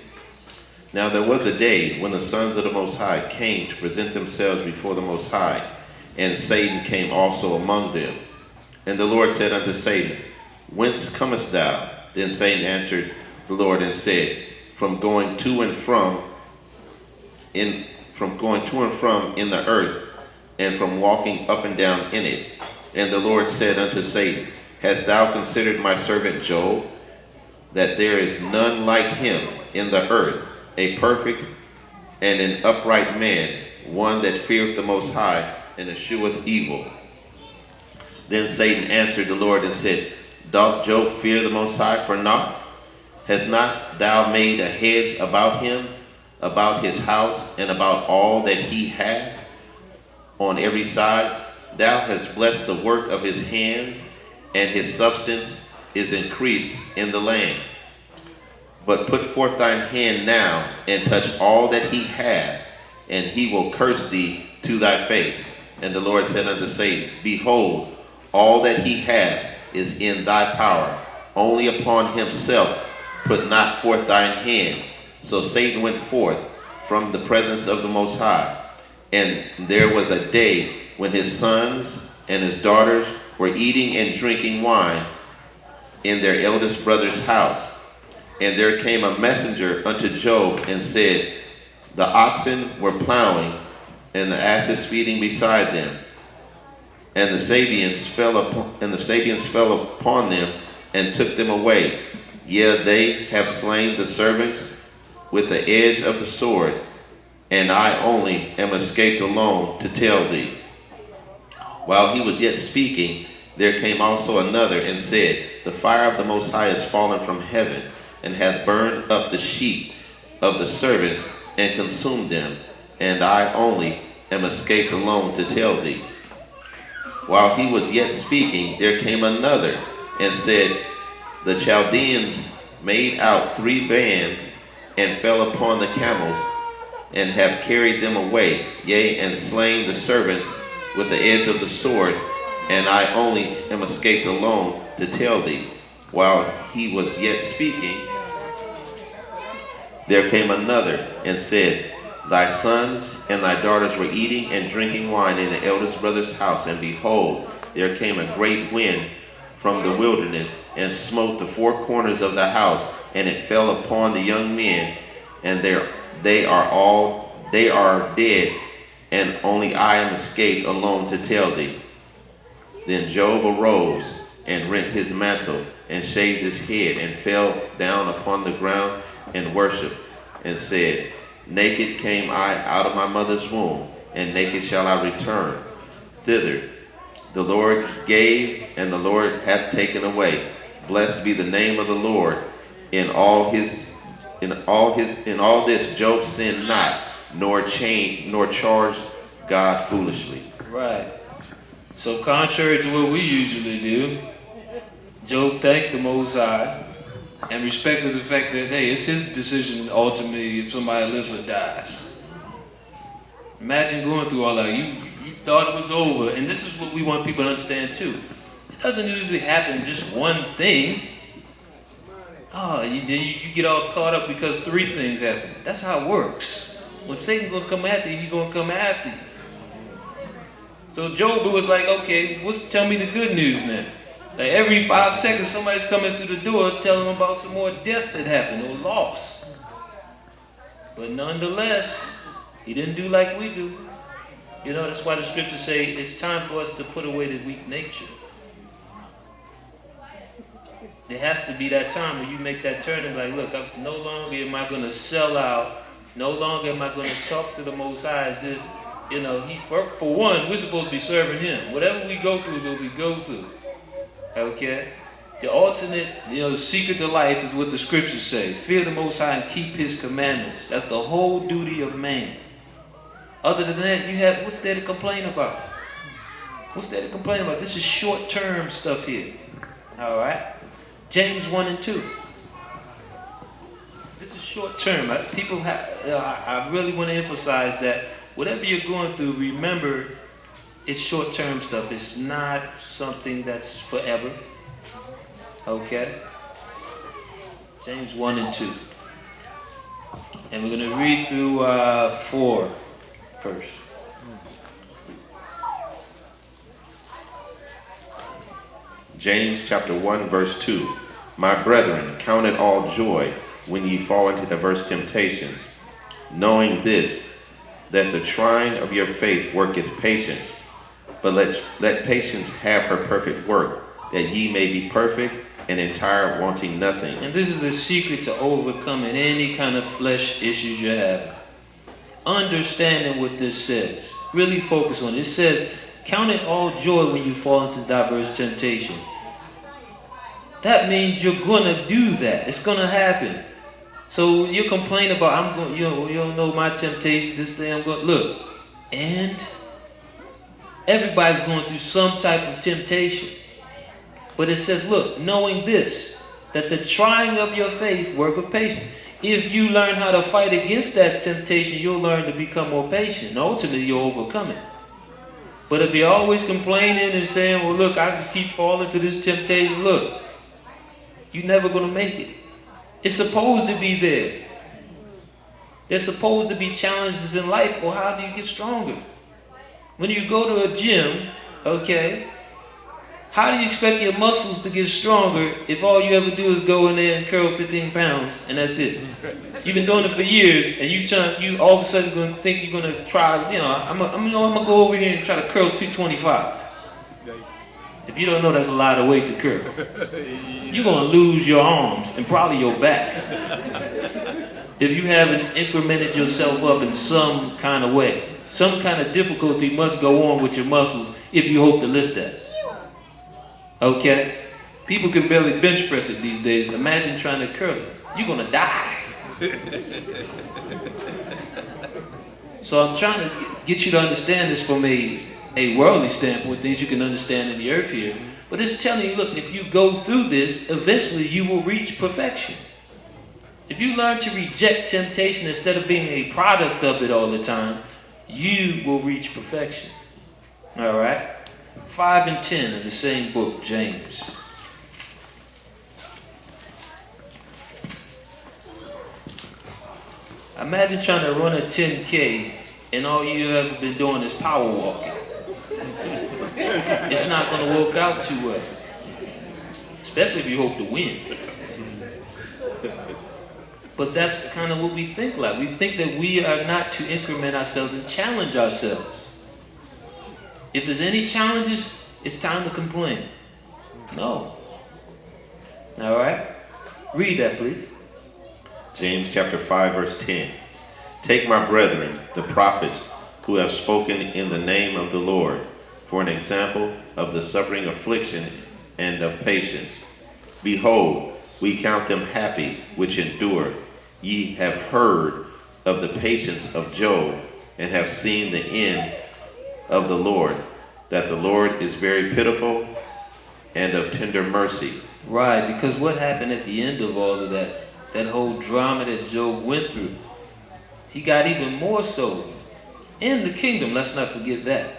S3: Now there was a day when the sons of the Most High came to present themselves before the Most High, and Satan came also among them. And the Lord said unto Satan, Whence comest thou? Then Satan answered the Lord and said, From going to and from in the earth, and from walking up and down in it. And the Lord said unto Satan, Hast thou considered my servant Job, that there is none like him in the earth, a perfect and an upright man, one that feareth the Most High, and escheweth evil? Then Satan answered the Lord and said, Doth Job fear the Most High for naught? Hast not thou made a hedge about him, about his house, and about all that he hath on every side? Thou hast blessed the work of his hands, and his substance is increased in the land. But put forth thine hand now, and touch all that he hath, and he will curse thee to thy face. And the Lord said unto Satan, Behold, all that he hath is in thy power. Only upon himself put not forth thine hand. So Satan went forth from the presence of the Most High. And there was a day when his sons and his daughters were eating and drinking wine in their eldest brother's house. And there came a messenger unto Job and said, The oxen were plowing, and the asses feeding beside them. And the Sabians fell upon them and took them away. Yea, they have slain the servants with the edge of the sword, and I only am escaped alone to tell thee. While he was yet speaking, there came also another and said, The fire of the Most High is fallen from heaven, and hath burned up the sheep of the servants, and consumed them, and I only am escaped alone to tell thee. While he was yet speaking, there came another and said, The Chaldeans made out 3 bands, and fell upon the camels, and have carried them away, yea, and slain the servants with the edge of the sword, and I only am escaped alone to tell thee. While he was yet speaking, there came another and said, Thy sons and thy daughters were eating and drinking wine in the eldest brother's house, and behold, there came a great wind from the wilderness, and smote the 4 corners of the house, and it fell upon the young men, and they are dead, and only I am escaped alone to tell thee. Then Job arose and rent his mantle, and shaved his head, and fell down upon the ground and worshipped, and said, Naked came I out of my mother's womb, and naked shall I return thither. The Lord gave, and the Lord hath taken away. Blessed be the name of the Lord. In all this Job sinned not, nor charged God foolishly.
S2: Right. So contrary to what we usually do, Job thanked the Most High and respected the fact that, hey, it's his decision ultimately if somebody lives or dies. Imagine going through all that. You thought it was over. And this is what we want people to understand too. It doesn't usually happen just one thing. Oh, you get all caught up because 3 things happen. That's how it works. When Satan's going to come after you, he's going to come after you. So Job was like, okay, tell me the good news now. Like every 5 seconds, somebody's coming through the door telling them about some more death that happened or loss. But nonetheless, he didn't do like we do. You know, that's why the scriptures say it's time for us to put away the weak nature. There has to be that time where you make that turn and be like, look, no longer am I going to sell out. No longer am I going to talk to the Most High as if, you know, for one, we're supposed to be serving him. Whatever we go through is what we go through. Okay? The ultimate, the secret to life is what the scriptures say. Fear the Most High and keep his commandments. That's the whole duty of man. Other than that, you have, what's there to complain about? What's there to complain about? This is short-term stuff here. All right? James 1 and 2. This is short-term. I really want to emphasize that whatever you're going through, remember it's short-term stuff. It's not something that's forever. Okay? James 1 and 2. And we're going to read through 4 first.
S3: James chapter 1 verse 2. My brethren, count it all joy when ye fall into diverse temptations, knowing this, that the trying of your faith worketh patience. But let patience have her perfect work, that ye may be perfect and entire, wanting nothing.
S2: And this is the secret to overcoming any kind of flesh issues you have. Understanding what this says. Really focus on it. It says, count it all joy when you fall into diverse temptation. That means you're going to do that. It's going to happen. So you complain about, you don't know my temptation, this thing I'm going, look. And everybody's going through some type of temptation. But it says, look, knowing this, that the trying of your faith worketh patience. If you learn how to fight against that temptation, you'll learn to become more patient. And ultimately, you'll overcome it. But if you're always complaining and saying, well, look, I just keep falling to this temptation, look, you're never going to make it. It's supposed to be there. There's supposed to be challenges in life. Well, how do you get stronger? When you go to a gym, okay, how do you expect your muscles to get stronger if all you ever do is go in there and curl 15 pounds and that's it? You've been doing it for years and you all of a sudden going to think you're going to try, I'm going to go over here and try to curl 225. If you don't know, that's a lot of weight to curl. You're going to lose your arms and probably your back if you haven't incremented yourself up in some kind of way. Some kind of difficulty must go on with your muscles if you hope to lift that. Okay? People can barely bench press it these days. Imagine trying to curl it. You're going to die. So I'm trying to get you to understand this from a worldly standpoint, things you can understand in the earth here. But it's telling you, look, if you go through this, eventually you will reach perfection. If you learn to reject temptation instead of being a product of it all the time, you will reach perfection. All right? 5 and 10 of the same book, James. Imagine trying to run a 10K and all you ever been doing is power walking. It's not going to work out too well. Especially if you hope to win. But that's kind of what we think like. We think that we are not to increment ourselves and challenge ourselves. If there's any challenges, it's time to complain. No. All right? Read that, please.
S3: James chapter 5 verse 10. Take my brethren, the prophets, who have spoken in the name of the Lord, for an example of the suffering affliction and of patience. Behold, we count them happy which endure. Ye have heard of the patience of Job, and have seen the end of the Lord, that the Lord is very pitiful and of tender mercy.
S2: Right, because what happened at the end of all of that whole drama that Job went through, he got even more so in the kingdom. Let's not forget that.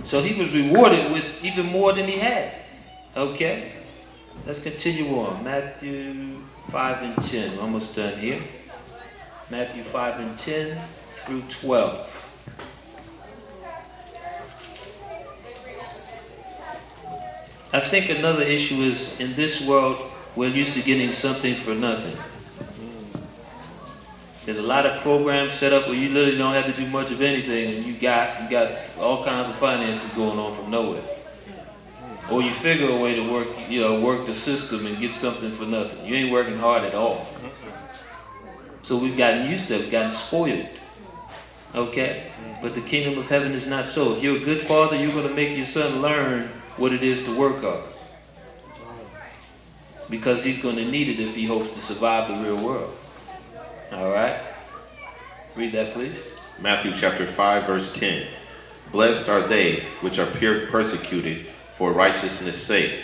S2: So he was rewarded with even more than he had. Okay? Let's continue on. Matthew 5 and 10. We're almost done here. Matthew 5 and 10 through 12. I think another issue is in this world, we're used to getting something for nothing. There's a lot of programs set up where you literally don't have to do much of anything, and you got all kinds of finances going on from nowhere. Or you figure a way to work the system and get something for nothing. You ain't working hard at all. So we've gotten used to it, we've gotten spoiled. Okay? But the kingdom of heaven is not so. If you're a good father, you're going to make your son learn what it is to work hard. Because he's going to need it if he hopes to survive the real world. All right? Read that, please.
S3: Matthew chapter 5, verse 10. Blessed are they which are persecuted for righteousness' sake,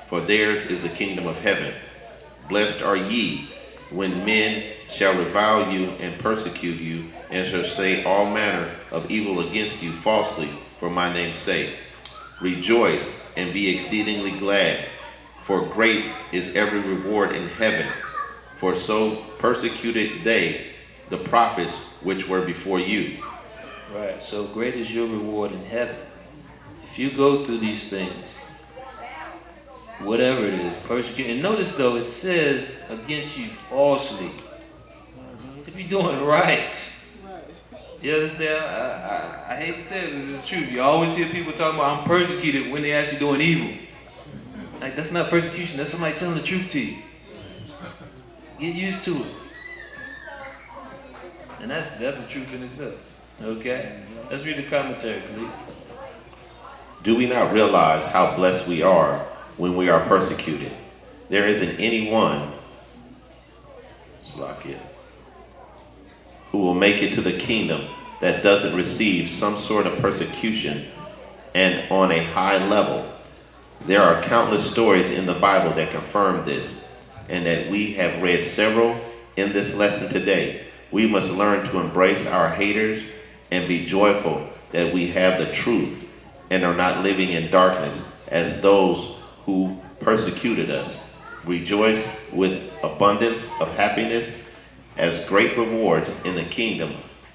S3: for theirs is the kingdom of heaven. Blessed are ye when men shall revile you and persecute you, and shall say all manner of evil against you falsely for my name's sake. Rejoice and be exceedingly glad, for great is every reward in heaven. For so persecuted they the prophets which were before you.
S2: Right, so great is your reward in heaven. If you go through these things, whatever it is, persecute. And notice though, it says against you falsely. If you're doing right. You understand? I hate to say it, but it's true. You always hear people talking about I'm persecuted when they're actually doing evil. Like, that's not persecution, that's somebody telling the truth to you. Get used to it. And that's the truth in itself. Okay? Let's read the commentary, please.
S3: Do we not realize how blessed we are when we are persecuted? There isn't anyone, who will make it to the kingdom that doesn't receive some sort of persecution and on a high level. There are countless stories in the Bible that confirm this, and that we have read several in this lesson today. We must learn to embrace our haters and be joyful that we have the truth and are not living in darkness as those who persecuted us. Rejoice with abundance of happiness, as great rewards in the kingdom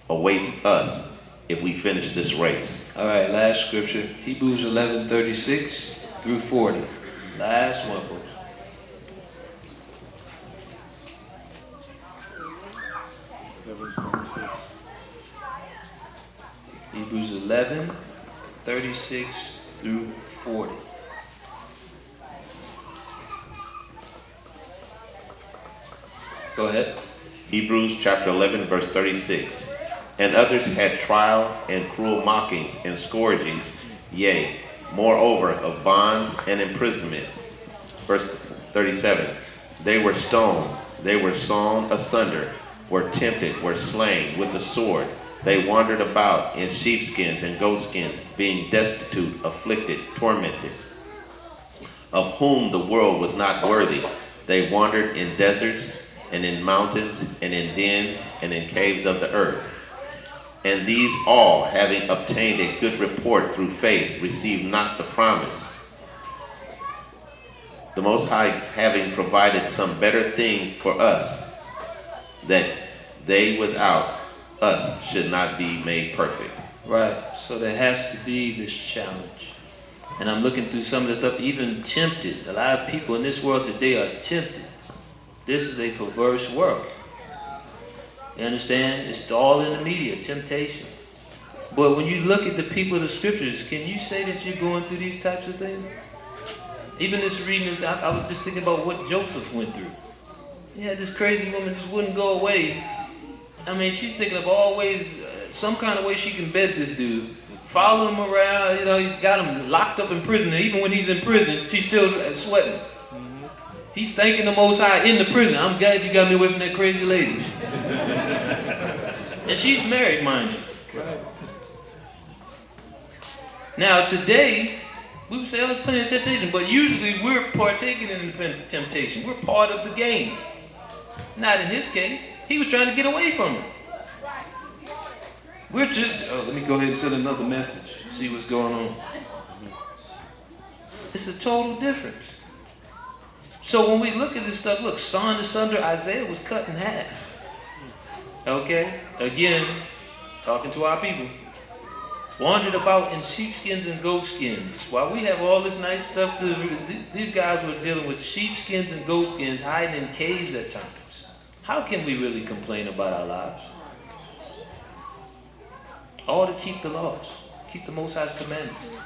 S3: awaits us if we finish this race.
S2: All right, last scripture, Hebrews 11:36 through 40. Last one, folks. Hebrews 11:36 through 40. Go ahead.
S3: Hebrews chapter 11, verse 36. And others had trial and cruel mockings and scourgings, yea, moreover of bonds and imprisonment. Verse 37. They were stoned, they were sawn asunder, were tempted, were slain with the sword. They wandered about in sheepskins and goatskins, being destitute, afflicted, tormented, of whom the world was not worthy. They wandered in deserts and in mountains and in dens and in caves of the earth. And these all, having obtained a good report through faith, received not the promise. The Most High having provided some better thing for us, that they without us should not be made perfect.
S2: Right, so there has to be this challenge. And I'm looking through some of the stuff, even tempted. A lot of people in this world today are tempted. This is a perverse world. You understand? It's all in the media, temptation. But when you look at the people of the scriptures, can you say that you're going through these types of things? Even this reading, I was just thinking about what Joseph went through. Yeah, this crazy woman just wouldn't go away. I mean, she's thinking of all ways, some kind of way she can bed this dude. Follow him around, you know, he got him locked up in prison. And even when he's in prison, she's still sweating. He's thanking the Most High in the prison. I'm glad you got me away from that crazy lady. And she's married, mind you. Now, today, we would say, oh, there's plenty of temptation, but usually we're partaking in the temptation. We're part of the game. Not in his case. He was trying to get away from her. We're just, let me go ahead and send another message, see what's going on. It's a total difference. So when we look at this stuff, look, sawn asunder, Isaiah was cut in half. Okay? Again, talking to our people. Wandered about in sheepskins and goatskins. While we have all this nice stuff, these guys were dealing with sheepskins and goatskins, hiding in caves at times. How can we really complain about our lives? All to keep the laws, keep the Most High's commandments.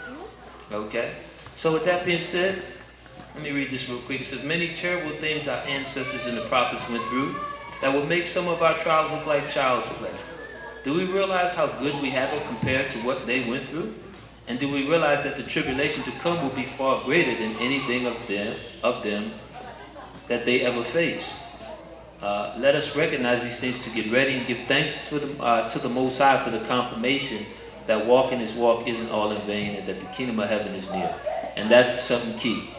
S2: Okay? So with that being said, let me read this real quick. It says, many terrible things our ancestors and the prophets went through that will make some of our trials look like child's play. Do we realize how good we have it compared to what they went through? And do we realize that the tribulation to come will be far greater than anything of them that they ever faced? let us recognize these things to get ready and give thanks to the Most High for the confirmation that walking His walk isn't all in vain and that the kingdom of heaven is near. And that's something key.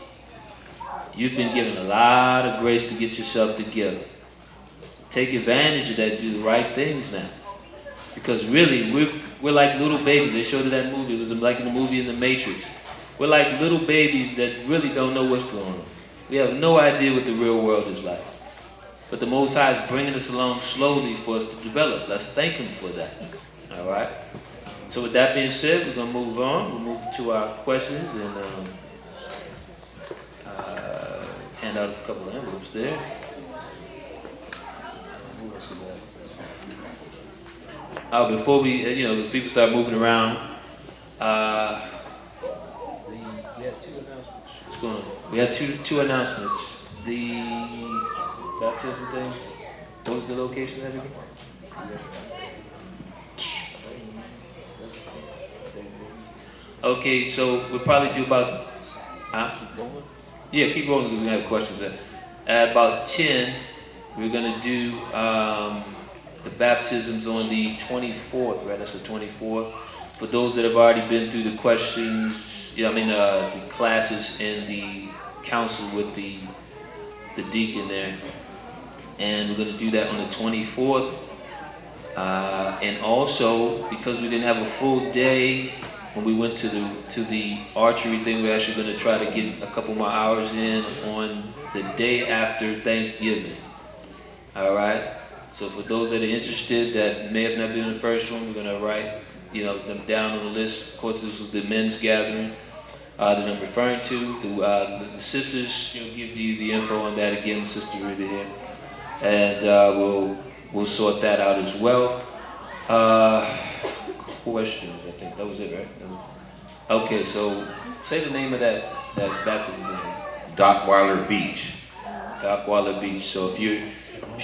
S2: You've been given a lot of grace to get yourself together. Take advantage of that. Do the right things now. Because really, we're like little babies. They showed it that movie. It was like in the movie in The Matrix. We're like little babies that really don't know what's going on. We have no idea what the real world is like. But the Most High is bringing us along slowly for us to develop. Let's thank Him for that. All right? So with that being said, we're going to move on. We'll move to our questions and hand out a couple of envelopes there. Before we, as people start moving around, we had two announcements. What's going on? We had two announcements. The baptism thing. What was the location of it? Okay, so we'll probably do about. Yeah, keep rolling. We have questions there. At about 10, we're gonna do the baptisms on the 24th. Right, that's the 24th. For those that have already been through the questions, the classes and the council with the deacon there, and we're going to do that on the 24th. And also, because we didn't have a full day when we went to the archery thing, we're actually going to try to get a couple more hours in on the day after Thanksgiving. All right. So for those that are interested that may have not been in the first one, we're going to write them down on the list. Of course, this was the men's gathering that I'm referring to. The sisters, give you the info on that again, Sister Rita here, and we'll sort that out as well. Questions? I think that was it, right? Okay, so say the name of that baptism.
S3: Dockweiler Beach.
S2: Dockweiler Beach. So if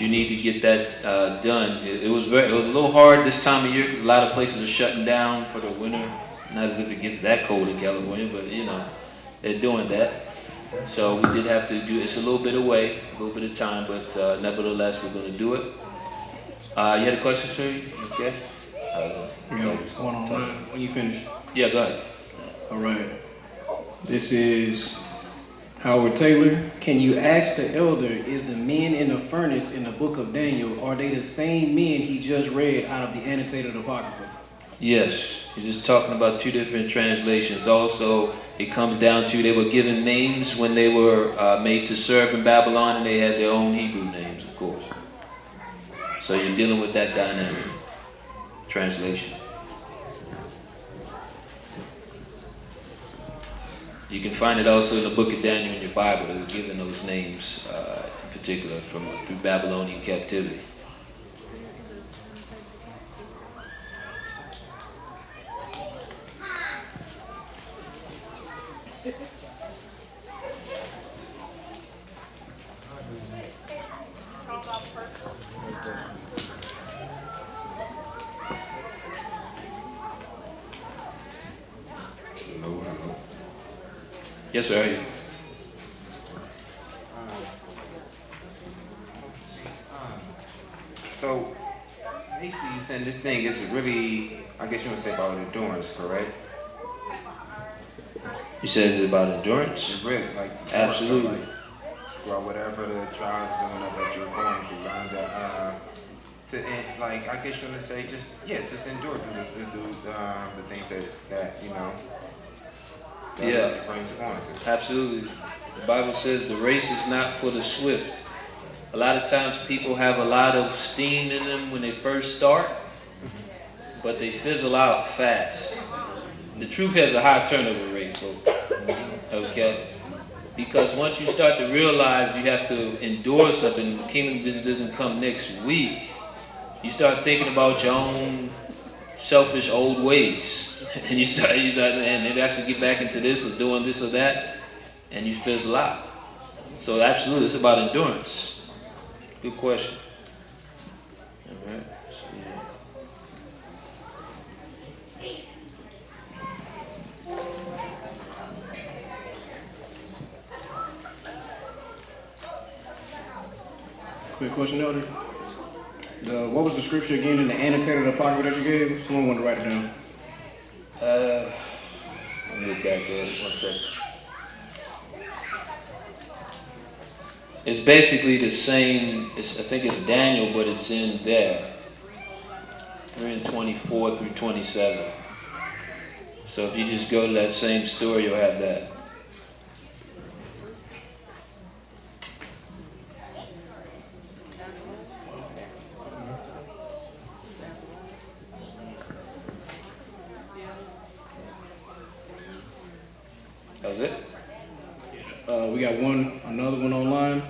S2: you need to get that done, it was a little hard this time of year because a lot of places are shutting down for the winter. Not as if it gets that cold in California, but they're doing that. So we did have to do. It's a little bit away, a little bit of time, but nevertheless we're going to do it. You had a question, sir? Okay.
S4: One on mine when you finish.
S2: Yeah, go ahead.
S4: All right. This is Howard Taylor. Can you ask the elder, is the men in the furnace in the book of Daniel, are they the same men he just read out of the annotated Apocrypha?
S2: Yes. You're just talking about two different translations. Also, it comes down to they were given names when they were made to serve in Babylon, and they had their own Hebrew names, of course. So you're dealing with that dynamic. Translation. You can find it also in the book of Daniel in your Bible. They were given those names in particular through Babylonian captivity. Yes, sir.
S5: So, basically, you saying this thing is really, I guess you want to say about endurance, correct?
S2: You said it's about endurance?
S5: It's really like
S2: Absolutely.
S5: Like, well, whatever the trials and whatever that you're going through, learn that like I guess you want to say just endure through the things that
S2: Yeah.
S5: brings on.
S2: Absolutely. The Bible says the race is not for the swift. A lot of times people have a lot of steam in them when they first start, but they fizzle out fast. The truth has a high turnover rate, folks. Okay? Because once you start to realize you have to endure something, the kingdom just doesn't come next week. You start thinking about your own selfish old ways. And you start, man, maybe I should get back into this or doing this or that, and you fizzle out. So absolutely, it's about endurance. Good question. All right.
S4: Quick question, Elder. What was the scripture again in the annotated apocrypha that you gave? Someone wanted to write it down.
S2: Let me look back there. 1 second. It's basically the same. I think it's Daniel, but it's in there. We're in 24 through 27. So if you just go to that same story, you'll have that. That was it?
S4: We got another one online.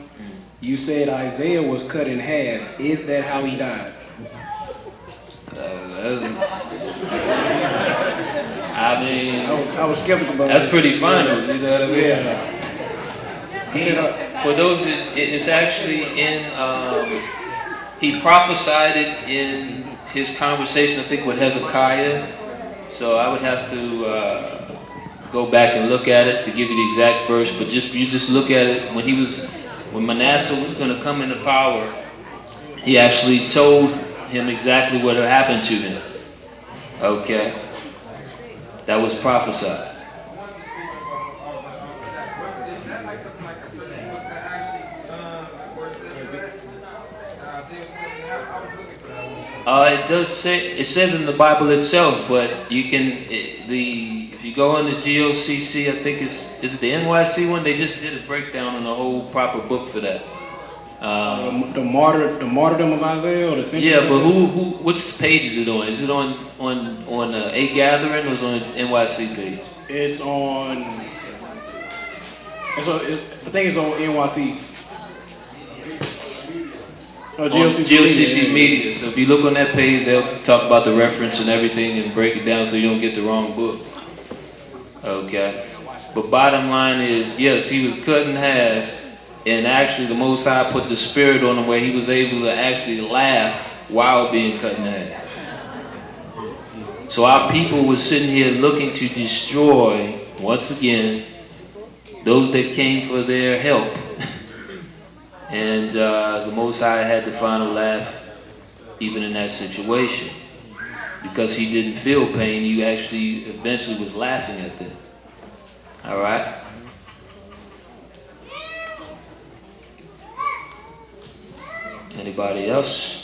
S4: You said Isaiah was cut in half. Is that how he died?
S2: I mean,
S4: I was skeptical about
S2: that's
S4: that.
S2: pretty final, you know what I mean?
S4: Yeah.
S2: For those, it's actually in, he prophesied it in his conversation, I think, with Hezekiah. So I would have to go back and look at it to give you the exact verse. But you just look at it when Manasseh was going to come into power, he actually told him exactly what had happened to him. Okay, that was prophesied. It does say, it says in the Bible itself, but you can, if you go on the Gocc, I think is it the NYC one? They just did a breakdown on the whole proper book for that.
S4: The martyrdom of Isaiah, or the century?
S2: Yeah, but which page is it on? Is it on A Gathering, or is it on the NYC page?
S4: It's on. I think it's on NYC.
S2: GOCC Media. So if you look on that page, they'll talk about the reference and everything and break it down so you don't get the wrong book. Okay. But bottom line is, yes, he was cut in half, and actually the Most High put the spirit on him where he was able to actually laugh while being cut in half. So our people were sitting here looking to destroy, once again, those that came for their help. And the Most High had the final laugh even in that situation. Because he didn't feel pain, he actually eventually was laughing at them. All right? Anybody else?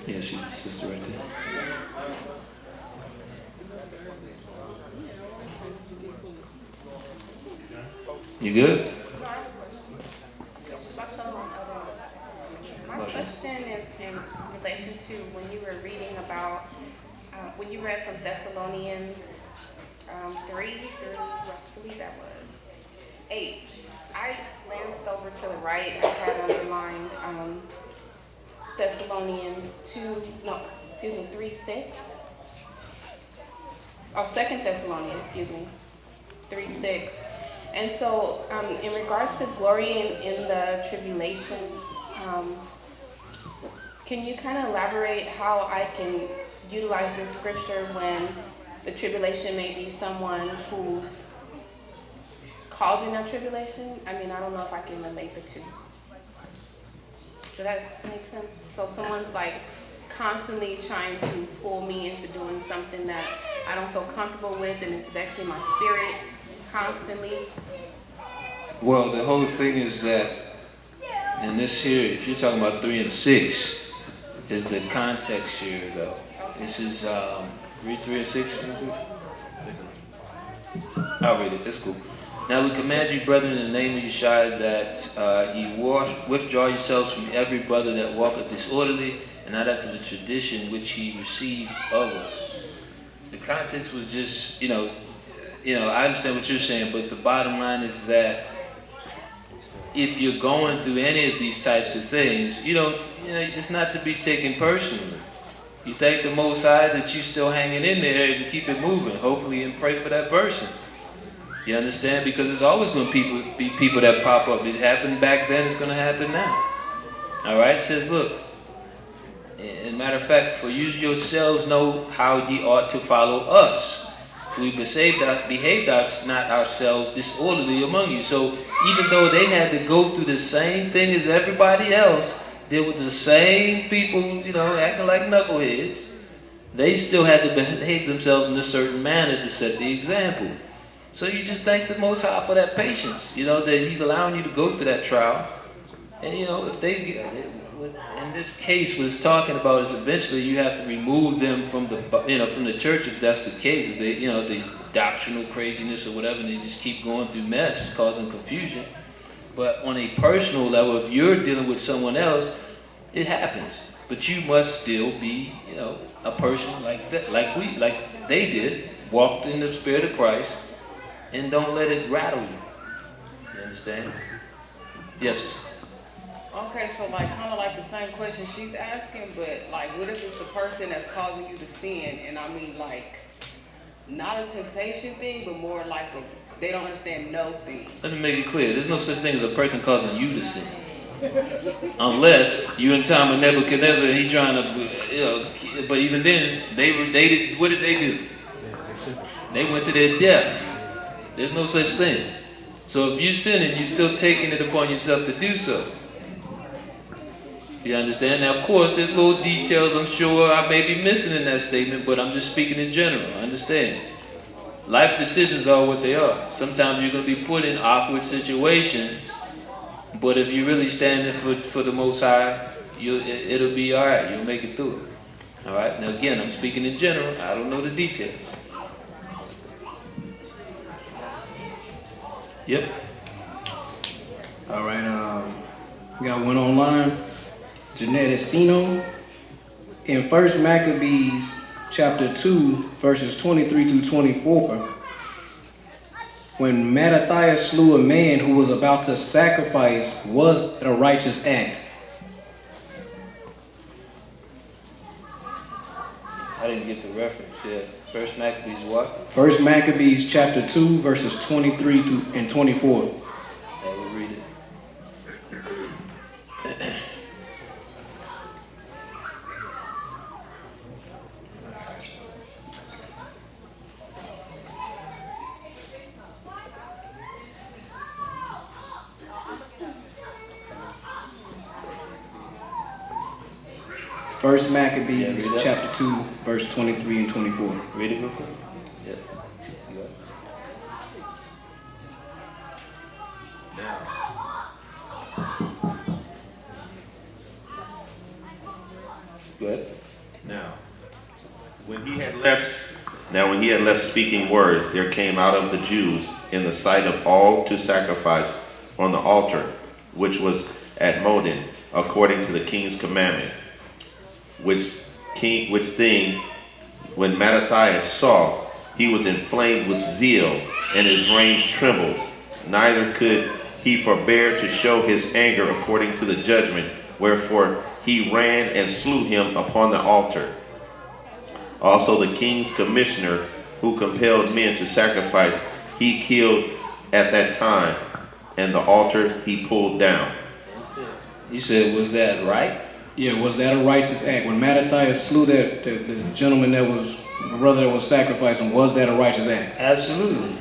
S2: Yeah, she's the sister right there. You good?
S6: My question is in relation to when you were reading about, when you read from Thessalonians 3 through, I believe that was 8. I glanced over to the right. I had underlined Thessalonians 3:6. Oh, 2 Thessalonians, 3:6. And so, in regards to glorying in the tribulation, can you kind of elaborate how I can utilize this scripture when the tribulation may be someone who's causing that tribulation? I mean, I don't know if I can relate the two. Does that make sense? So someone's like constantly trying to pull me into doing something that I don't feel comfortable with, and it's actually my spirit constantly.
S2: Well, the whole thing is that in this here, if you're talking about 3 and 6, is the context here though. This is read 3 and 6. I'll read it. It's cool. Now we command you, brethren, in the name of Yeshua, that ye withdraw yourselves from every brother that walketh disorderly, and not after the tradition which he received of us. The context was just, I understand what you're saying, but the bottom line is that if you're going through any of these types of things, it's not to be taken personally. You thank the Most High that you're still hanging in there and keep it moving, hopefully, and pray for that person. You understand? Because there's always going to be people that pop up. It happened back then, it's going to happen now. All right? It says, look, as a matter of fact, for you yourselves know how ye ought to follow us. We behaved not ourselves disorderly among you. So even though they had to go through the same thing as everybody else, there were the same people, acting like knuckleheads. They still had to behave themselves in a certain manner to set the example. So you just thank the Most High for that patience, that He's allowing you to go through that trial. And if they, in this case, what it's talking about is eventually you have to remove them from the church if that's the case. If they, these doctrinal craziness or whatever, and they just keep going through mess, causing confusion. But on a personal level, if you're dealing with someone else, it happens. But you must still be, a person like that, like they did, walked in the Spirit of Christ, and don't let it rattle you. You understand? Yes.
S7: Okay, so kind of like the same question she's asking, but what if it's the person that's causing you to sin, and I mean not a temptation thing, but more like they don't understand no thing.
S2: Let me make it clear. There's no such thing as a person causing you to sin. Unless you in time with Nebuchadnezzar and he trying to, but even then, they did, what did they do? They went to their death. There's no such thing. So if you're sinning, you're still taking it upon yourself to do so. You understand? Now, of course, there's little details I'm sure I may be missing in that statement, but I'm just speaking in general. I understand. Life decisions are what they are. Sometimes you're going to be put in awkward situations, but if you're really standing for the Most High, it'll be all right. You'll make it through it. All right? Now, again, I'm speaking in general. I don't know the details. Yep.
S4: All right. We got one online. Jeanette Estino. In 1 Maccabees chapter 2, verses 23 through 24, when Mattathias slew a man who was about to sacrifice, was it a righteous act?
S2: I didn't get the reference. Yeah. 1 Maccabees what?
S4: 1 Maccabees chapter 2, verses 23 and 24.
S2: I will read it.
S4: First Maccabees chapter 2, verse 23 and 24.
S2: Read it real quick. Yeah. You got it. Go ahead.
S3: Now, when he had left speaking words, there came out of the Jews in the sight of all to sacrifice on the altar, which was at Modin, according to the king's commandment. Which thing, when Mattathias saw, he was inflamed with zeal, and his reins trembled. Neither could he forbear to show his anger according to the judgment, wherefore he ran and slew him upon the altar. Also the king's commissioner, who compelled men to sacrifice, he killed at that time, and the altar he pulled down.
S2: You said, was that right?
S4: Yeah, was that a righteous act? When Mattathias slew the gentleman the brother that was sacrificing, was that a righteous act?
S2: Absolutely.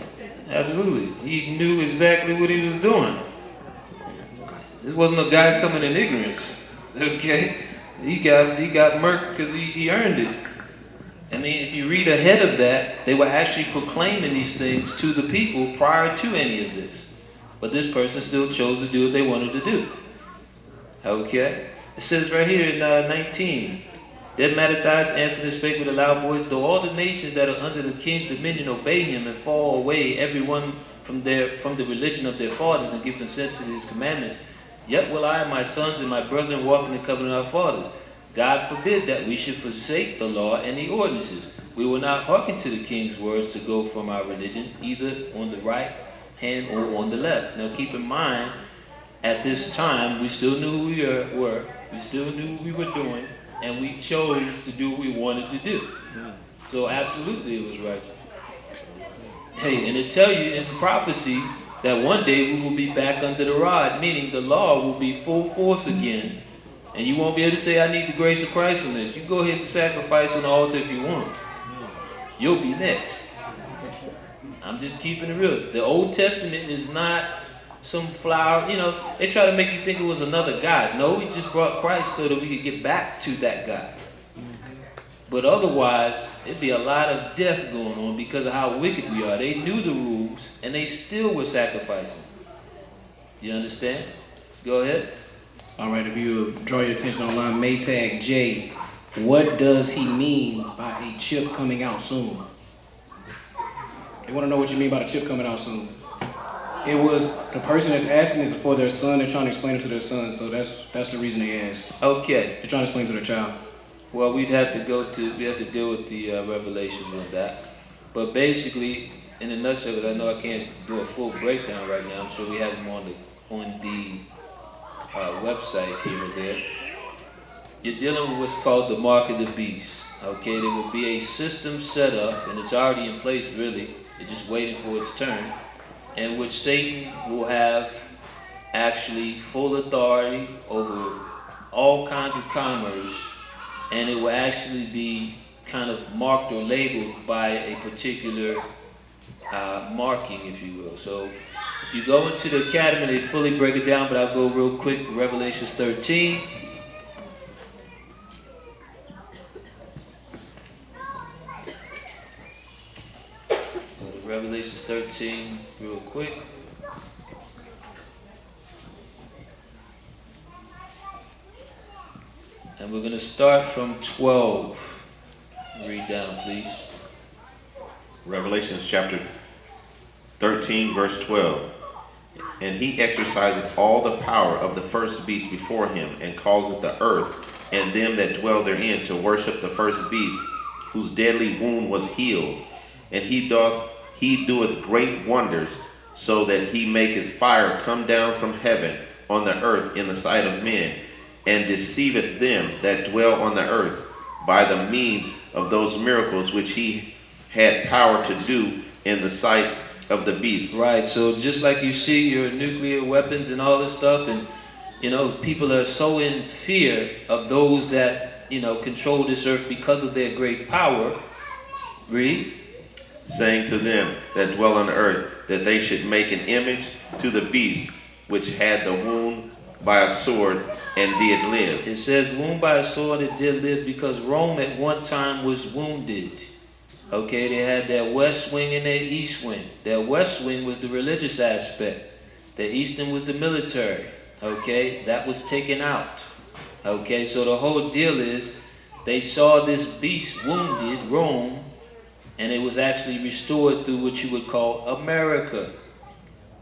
S2: Absolutely. He knew exactly what he was doing. This wasn't a guy coming in ignorance. Okay? He got murked because he earned it. I mean, if you read ahead of that, they were actually proclaiming these things to the people prior to any of this. But this person still chose to do what they wanted to do. Okay? It says right here in 19, then Mattathias answered and spake with a loud voice, though all the nations that are under the king's dominion obey him and fall away, every one from the religion of their fathers, and give consent to his commandments, yet will I and my sons and my brethren walk in the covenant of our fathers. God forbid that we should forsake the law and the ordinances. We will not hearken to the king's words to go from our religion, either on the right hand or on the left. Now keep in mind, at this time, we still knew who we were, we still knew what we were doing, and we chose to do what we wanted to do. So absolutely it was righteous. Hey, and it tells you in prophecy that one day we will be back under the rod, meaning the law will be full force again. And you won't be able to say, I need the grace of Christ on this. You go ahead and sacrifice on the altar if you want. You'll be next. I'm just keeping it real. The Old Testament is not some flower. You know, they try to make you think it was another God. No, he just brought Christ so that we could get back to that God. But otherwise, it'd be a lot of death going on because of how wicked we are. They knew the rules, and they still were sacrificing. You understand? Go ahead.
S4: All right, if you draw your attention online, Maytag J, what does he mean by a chip coming out soon? They want to know what you mean by the chip coming out soon. It was the person that's asking is for their son. They're trying to explain it to their son, so that's the reason they asked.
S2: Okay.
S4: They're trying to explain to their child.
S2: Well, we have to deal with the revelation of that. But basically, in a nutshell, because I know I can't do a full breakdown right now. I'm sure we have them on the website here or there. You're dealing with what's called the mark of the beast. Okay, there will be a system set up, and it's already in place really. It's just waiting for its turn, in which Satan will have actually full authority over all kinds of commerce, and it will actually be kind of marked or labeled by a particular marking, if you will. So if you go into the academy, they fully break it down, but I'll go real quick. Revelation 13. Revelation 13, real quick. And we're going to start from 12. Read down, please.
S3: Revelation chapter 13, verse 12. And he exerciseth all the power of the first beast before him, and causeth the earth and them that dwell therein to worship the first beast, whose deadly wound was healed. And he doeth great wonders, so that he maketh fire come down from heaven on the earth in the sight of men, and deceiveth them that dwell on the earth by the means of those miracles which he had power to do in the sight of the beast.
S2: Right, so just like you see your nuclear weapons and all this stuff, and you know, people are so in fear of those that, you know, control this earth because of their great power. Read.
S3: Saying to them that dwell on the earth, that they should make an image to the beast which had the wound by a sword and did live.
S2: It says wound by a sword and did live because Rome at one time was wounded. Okay, they had their west wing and their east wing. Their west wing was the religious aspect. The eastern was the military. Okay, that was taken out. Okay, so the whole deal is they saw this beast wounded, Rome, and it was actually restored through what you would call America.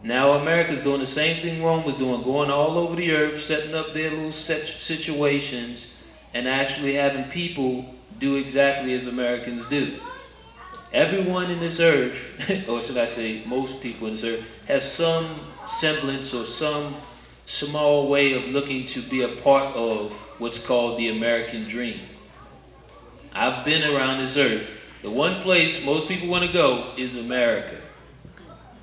S2: Now America's doing the same thing Rome was doing, going all over the earth, setting up their little situations, and actually having people do exactly as Americans do. Everyone in this earth, or should I say most people in this earth, have some semblance or some small way of looking to be a part of what's called the American dream. I've been around this earth. The one place most people want to go is America.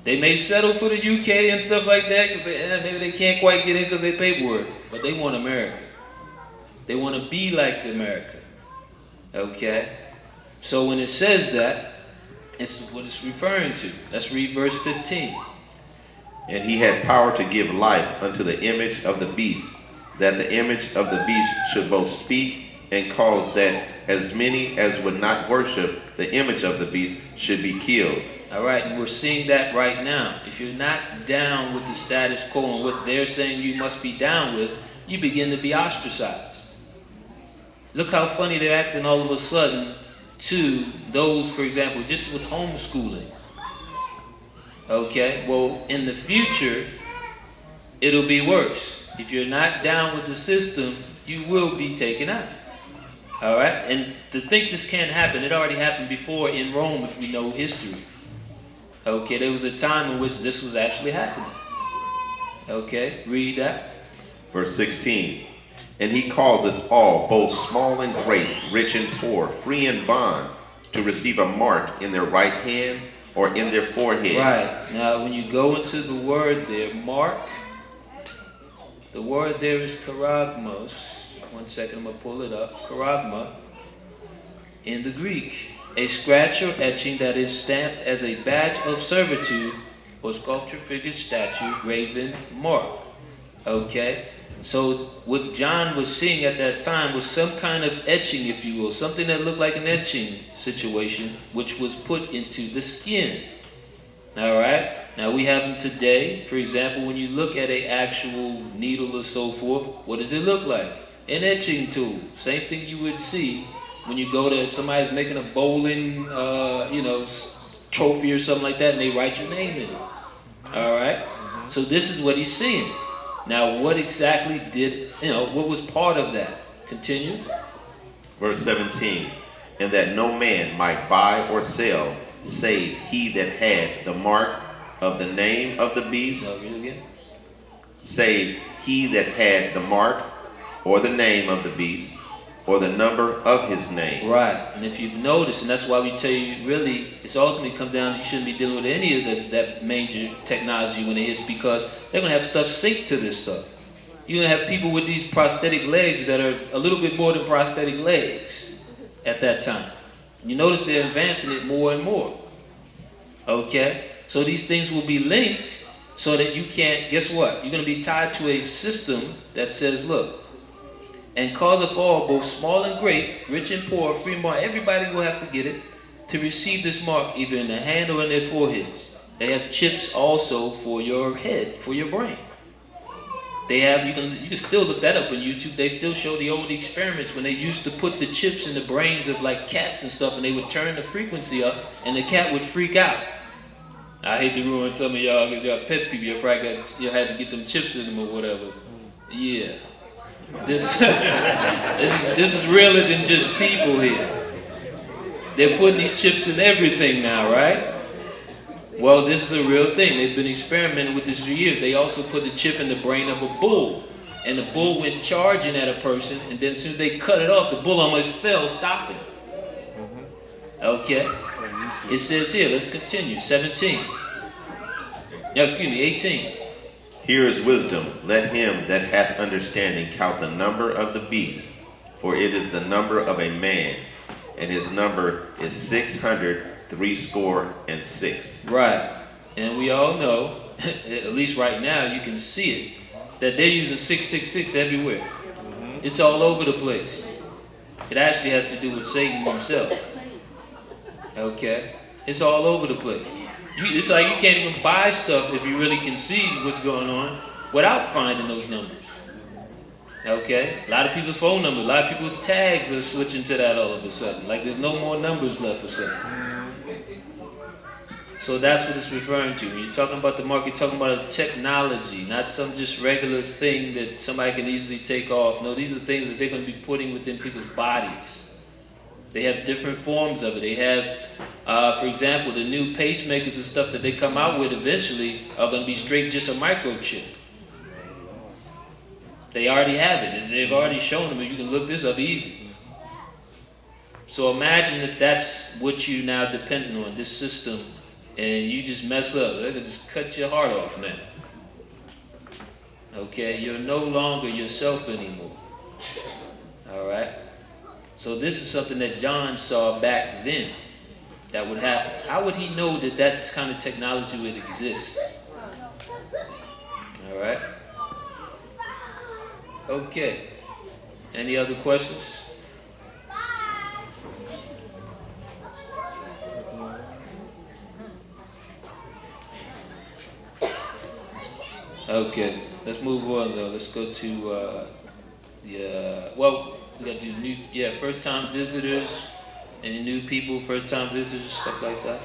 S2: They may settle for the UK and stuff like that because maybe they can't quite get in because they paperwork, but they want America. They want to be like America. Okay? So when it says that, it's what it's referring to. Let's read verse 15.
S3: And he had power to give life unto the image of the beast, that the image of the beast should both speak and cause that as many as would not worship the image of the beast should be killed.
S2: All right, and we're seeing that right now. If you're not down with the status quo and what they're saying you must be down with, you begin to be ostracized. Look how funny they're acting all of a sudden to those, for example, just with homeschooling. Okay, well, in the future, it'll be worse. If you're not down with the system, you will be taken out. All right, and to think this can't happen, it already happened before in Rome if we know history. Okay, there was a time in which this was actually happening. Okay, read that.
S3: Verse 16. And he causeth all, both small and great, rich and poor, free and bond, to receive a mark in their right hand or in their forehead.
S2: Right. Now, when you go into the word there, mark, the word there is charagmos. 1 second, I'm going to pull it up. Charagma in the Greek. A scratch or etching that is stamped as a badge of servitude or sculpture, figure, statue, graven, mark. Okay? So what John was seeing at that time was some kind of etching, if you will, something that looked like an etching situation, which was put into the skin. All right? Now we have them today. For example, when you look at an actual needle or so forth, what does it look like? An etching tool. Same thing you would see when you go to, if somebody's making a bowling, trophy or something like that, and they write your name in it. All right? So this is what he's seeing. Now, what exactly what was part of that? Continue.
S3: Verse 17, and that no man might buy or sell, save he that had the mark of the name of the beast,
S2: No, read it again.
S3: save he that had the mark or the name of the beast, or the number of his name.
S2: Right, and if you've noticed, and that's why we tell you, really, it's ultimately come down to you shouldn't be dealing with any of that major technology when it hits, because they're going to have stuff synced to this stuff. You're going to have people with these prosthetic legs that are a little bit more than prosthetic legs at that time. You notice they're advancing it more and more. Okay? So these things will be linked so that you can't, guess what? You're going to be tied to a system that says, look, and causeth all, both small and great, rich and poor, free and bond, everybody will have to get it, to receive this mark either in the hand or in their foreheads. They have chips also for your head, for your brain. They have, you can still look that up on YouTube. They still show the old experiments when they used to put the chips in the brains of like cats and stuff, and they would turn the frequency up, and the cat would freak out. I hate to ruin some of y'all because y'all pet people. You probably had to get them chips in them or whatever. Yeah. This is realer than just people here. They're putting these chips in everything now, right? Well, this is a real thing. They've been experimenting with this for years. They also put the chip in the brain of a bull, and the bull went charging at a person, and then as soon as they cut it off, the bull almost fell, stopping. Okay? It says here, let's continue, 17. No, excuse me, 18.
S3: Here is wisdom. Let him that hath understanding count the number of the beast, for it is the number of a man, and his number is 666.
S2: Right. And we all know, at least right now, you can see it, that they're using 666 everywhere. It's all over the place. It actually has to do with Satan himself. Okay? It's all over the place. It's like you can't even buy stuff if you really can see what's going on without finding those numbers. Okay? A lot of people's phone numbers, a lot of people's tags are switching to that all of a sudden. Like there's no more numbers left or something. So that's what it's referring to. When you're talking about the market, you're talking about a technology, not some just regular thing that somebody can easily take off. No, these are things that they're going to be putting within people's bodies. They have different forms of it. They have, for example, the new pacemakers and stuff that they come out with eventually are going to be straight just a microchip. They already have it. They've already shown them, and you can look this up easy. So imagine if that's what you now depending on, this system, and you just mess up. They could just cut your heart off now. Okay? You're no longer yourself anymore. All right? So this is something that John saw back then that would happen. How would he know that that kind of technology would exist? All right? Okay. Any other questions? Okay. Let's move on though. Let's go to we got to do first time visitors, any new people, first time visitors, stuff like that.